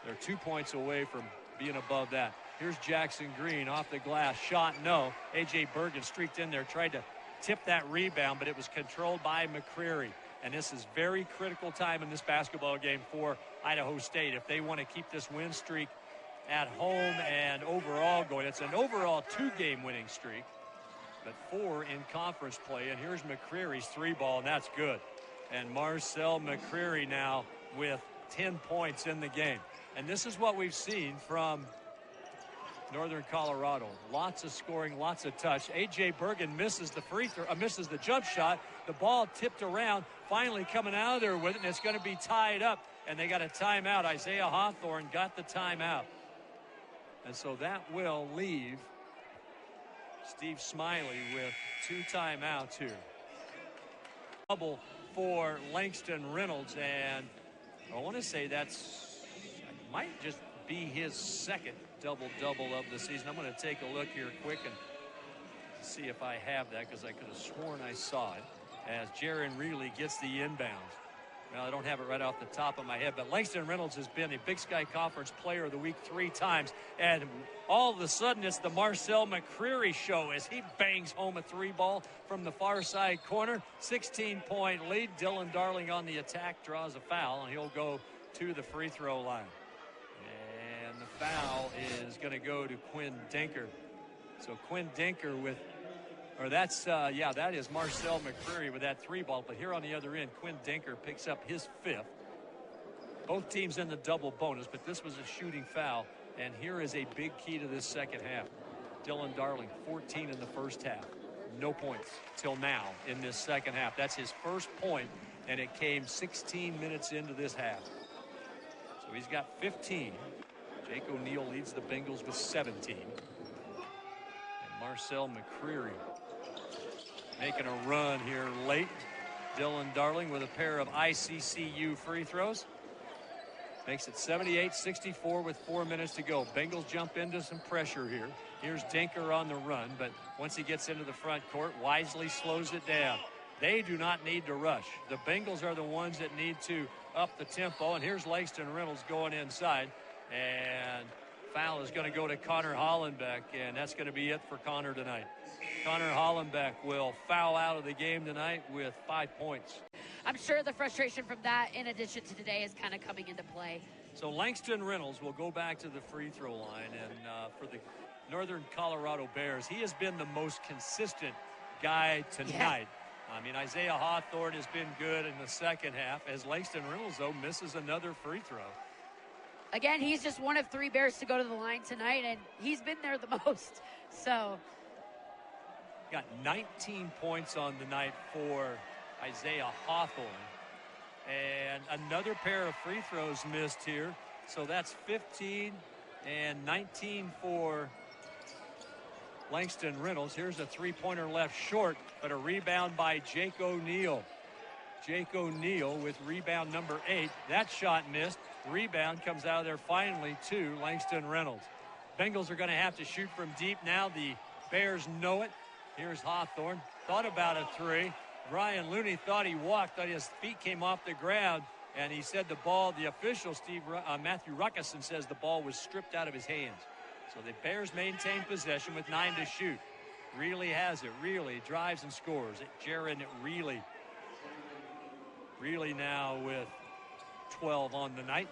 They're 2 points away from being above that. Here's Jackson Green off the glass. Shot, no. A.J. Bergen streaked in there, tried to tip that rebound, but it was controlled by McCreary. And this is very critical time in this basketball game for Idaho State. If they want to keep this win streak at home and overall going, it's an overall 2-game winning streak, but 4 in conference play. And here's McCreary's 3-ball, and that's good. And Marcel McCreary now with 10 points in the game. And this is what we've seen from Northern Colorado. Lots of scoring, lots of touch. A.J. Bergen misses the free throw, misses the jump shot. The ball tipped around, finally coming out of there with it, and it's going to be tied up. And they got a timeout. Isaiah Hawthorne got the timeout. And so that will leave Steve Smiley with 2 timeouts here. Double for Langston Reynolds, and I want to say might just be his 2nd double-double of the season. I'm going to take a look here quick and see if I have that, because I could have sworn I saw it, as Jaron Reilly gets the inbounds. Well, I don't have it right off the top of my head, but Langston Reynolds has been a Big Sky Conference Player of the Week 3 times, and all of a sudden it's the Marcel McCreary show as he bangs home a 3-ball from the far side corner. 16-point lead. Dylan Darling on the attack draws a foul, and he'll go to the free throw line. And the foul is going to go to Quinn Denker. So Quinn Denker with, that is Marcel McCreary with that 3-ball. But here on the other end, Quinn Denker picks up his 5th. Both teams in the double bonus, but this was a shooting foul. And here is a big key to this second half. Dylan Darling, 14 in the first half. No points till now in this second half. That's his first point, and it came 16 minutes into this half. So he's got 15. Jake O'Neal leads the Bengals with 17. And Marcel McCreary making a run here late. Dylan Darling with a pair of ICCU free throws. Makes it 78-64 with 4 minutes to go. Bengals jump into some pressure here. Here's Dinker on the run, but once he gets into the front court, wisely slows it down. They do not need to rush. The Bengals are the ones that need to up the tempo, and here's Langston Reynolds going inside, and foul is going to go to Connor Hollenbeck, and that's going to be it for Connor tonight. Connor Hollenbeck will foul out of the game tonight with 5 points. I'm sure the frustration from that, in addition to today, is kind of coming into play. So Langston Reynolds will go back to the free throw line, and for the Northern Colorado Bears, he has been the most consistent guy tonight. Yeah. I mean, Isaiah Hawthorne has been good in the second half, as Langston Reynolds, though, misses another free throw. Again, he's just one of 3 Bears to go to the line tonight, and he's been there the most. So, got 19 points on the night for Isaiah Hawthorne, and another pair of free throws missed here. So that's 15 and 19 for Langston Reynolds. Here's a three-pointer left short, but a rebound by Jake O'Neal. Jake O'Neal with rebound number 8. That shot missed. Rebound comes out of there finally to Langston Reynolds. Bengals are going to have to shoot from deep now. The Bears know it. Here's Hawthorne. Thought about a 3. Brian Looney thought he walked, thought his feet came off the ground, and he said the ball, the official, Matthew Ruckeson, says the ball was stripped out of his hands. So the Bears maintain possession with 9 to shoot. Reilly has it. Reilly drives and scores. Jaron Reilly. Reilly now with 12 on the night.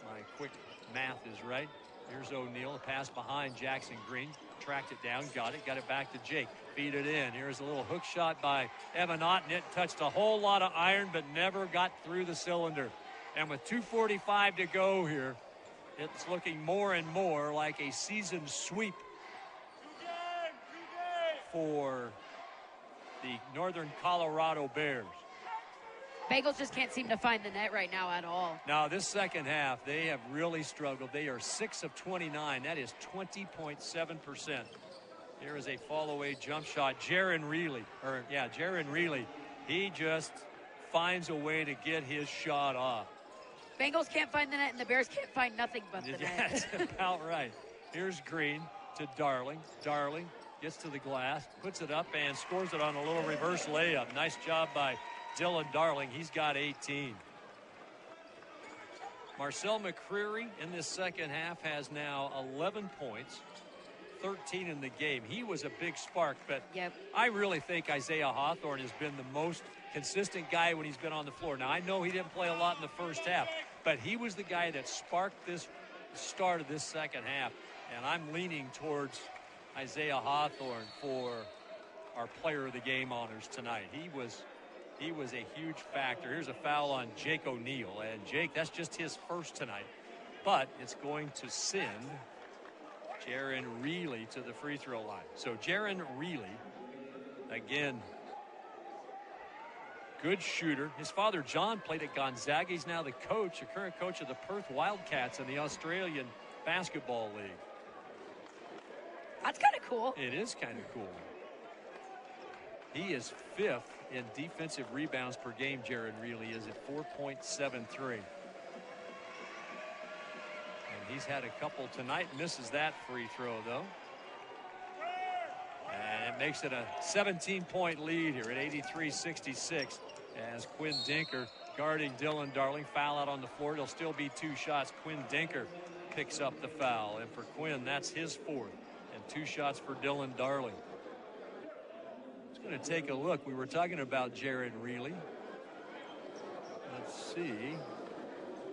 My quick math is right. Here's O'Neal, a pass behind Jackson Green. Tracked it down, got it back to Jake. Feed it in. Here's a little hook shot by Evan Otten. It touched a whole lot of iron, but never got through the cylinder. And with 2:45 to go here, it's looking more and more like a season sweep for the Northern Colorado Bears. Bengals just can't seem to find the net right now at all. Now, this second half, they have really struggled. They are 6 of 29. That is 20.7%. Here is a fall-away jump shot. Jaron Reilly. He just finds a way to get his shot off. Bengals can't find the net, and the Bears can't find nothing but the net. That's about right. Here's Green to Darling. Darling gets to the glass, puts it up, and scores it on a little reverse layup. Nice job by Dylan Darling. He's got 18. Marcel McCreary in this second half has now 11 points, 13 in the game. He was a big spark, but I really think Isaiah Hawthorne has been the most consistent guy when he's been on the floor. Now, I know he didn't play a lot in the first half, but he was the guy that sparked this start of this second half, and I'm leaning towards Isaiah Hawthorne for our player of the game honors tonight. He was a huge factor. Here's a foul on Jake O'Neal, and Jake, that's just his first tonight, but it's going to send Jaron Reilly to the free throw line. So Jaron Reilly, again, good shooter. His father, John, played at Gonzaga. He's now the coach, a current coach of the Perth Wildcats in the Australian Basketball League. That's kind of cool. It is kind of cool. He is 5th in defensive rebounds per game. Jaron Reilly is at 4.73. And he's had a couple tonight. Misses that free throw, though. And it makes it a 17-point lead here at 83-66 as Quinn Dinker guarding Dylan Darling. Foul out on the floor. It'll still be 2 shots. Quinn Dinker picks up the foul. And for Quinn, that's his 4th. And 2 shots for Dylan Darling. Going to take a look. We were talking about Jaron Reilly. Let's see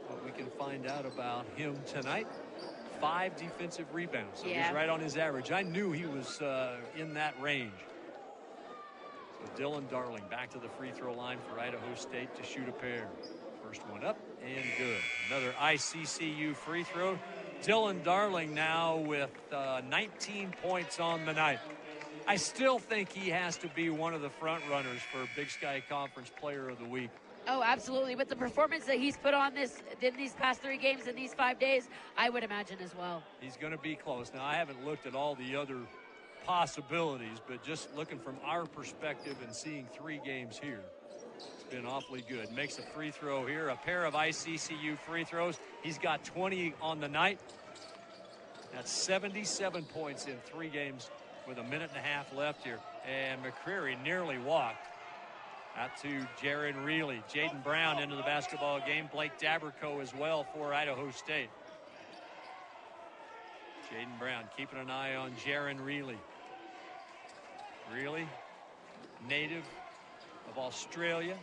what we can find out about him tonight. 5 defensive rebounds. So he's right on his average. I knew he was in that range. So Dylan Darling back to the free throw line for Idaho State to shoot a pair. First one up and good. Another ICCU free throw. Dylan Darling now with 19 points on the night. I still think he has to be one of the front runners for Big Sky Conference Player of the Week. Oh, absolutely. With the performance that he's put on in these past 3 games in these 5 days, I would imagine as well. He's going to be close. Now, I haven't looked at all the other possibilities, but just looking from our perspective and seeing 3 games here, It's been awfully good. Makes a free throw here. A pair of ICCU free throws. He's got 20 on the night. That's 77 points in 3 games with a minute and a half left here. And McCreary nearly walked. Out to Jaron Reilly. Jaden Brown into the basketball game. Blake Daberco as well for Idaho State. Jaden Brown keeping an eye on Jaron Reilly. Reilly, native of Australia.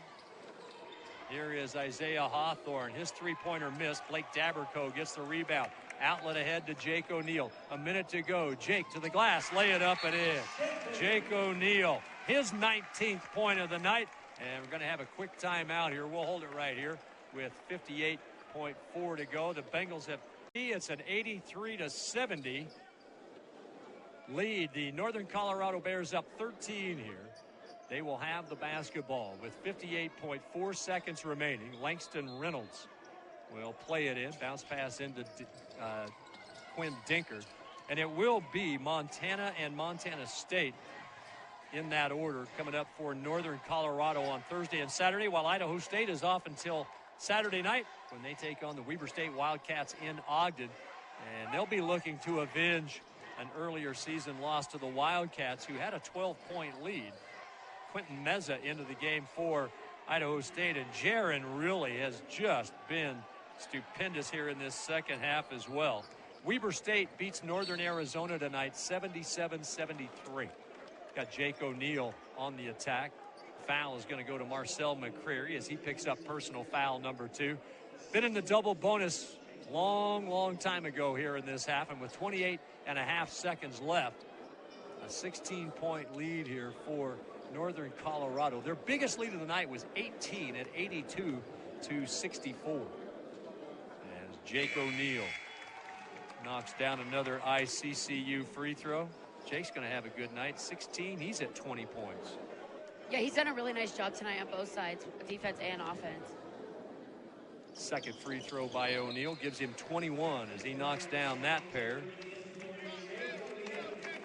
Here is Isaiah Hawthorne. His three-pointer missed. Blake Daberco gets the rebound. Outlet ahead to Jake O'Neal. A minute to go. Jake to the glass. Lay it up and in. Jake O'Neal, his 19th point of the night. And we're going to have a quick timeout here. We'll hold it right here with 58.4 to go. The Bengals have, it's an 83-70 lead. The Northern Colorado Bears up 13 here. They will have the basketball with 58.4 seconds remaining. Langston Reynolds will play it in. Bounce pass into Quinn Dinker. And it will be Montana and Montana State in that order coming up for Northern Colorado on Thursday and Saturday, while Idaho State is off until Saturday night when they take on the Weber State Wildcats in Ogden. And they'll be looking to avenge an earlier season loss to the Wildcats, who had a 12-point lead. Quentin Meza into the game for Idaho State, and Jaron really has just been stupendous here in this second half as well. Weber State beats Northern Arizona tonight 77-73. Got Jake O'Neal on the attack. Foul is going to go to Marcel McCreary as he picks up personal foul number 2. Been in the double bonus long time ago here in this half, and with 28 and a half seconds left, a 16-point lead here for Northern Colorado. Their biggest lead of the night was 18 at 82-64. As Jake O'Neal knocks down another ICCU free throw. Jake's going to have a good night. 16, he's at 20 points. Yeah, he's done a really nice job tonight on both sides, defense and offense. Second free throw by O'Neal gives him 21 as he knocks down that pair.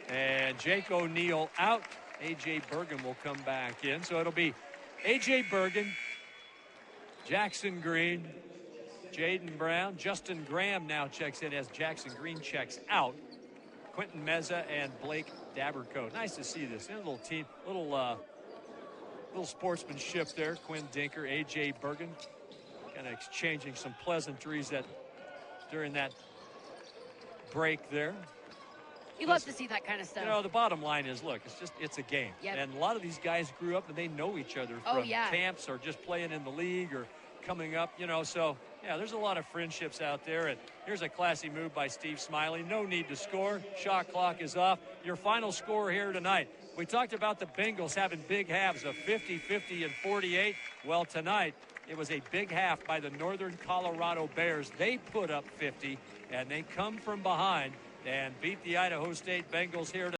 And Jake O'Neal out. A.J. Bergen will come back in. So it'll be A.J. Bergen, Jackson Green, Jaden Brown. Justin Graham now checks in as Jackson Green checks out. Quentin Meza and Blake Daberco. Nice to see this. A little team, little sportsmanship there. Quinn Dinker, A.J. Bergen, kind of exchanging some pleasantries that during that break there. You love to see that kind of stuff. You know, the bottom line is, look, it's a game. Yep. And a lot of these guys grew up and they know each other from camps or just playing in the league or coming up, you know. So, yeah, there's a lot of friendships out there. And here's a classy move by Steve Smiley. No need to score. Shot clock is off. Your final score here tonight. We talked about the Bengals having big halves of 50, 50, and 48. Well, tonight it was a big half by the Northern Colorado Bears. They put up 50, and they come from behind and beat the Idaho State Bengals here tonight.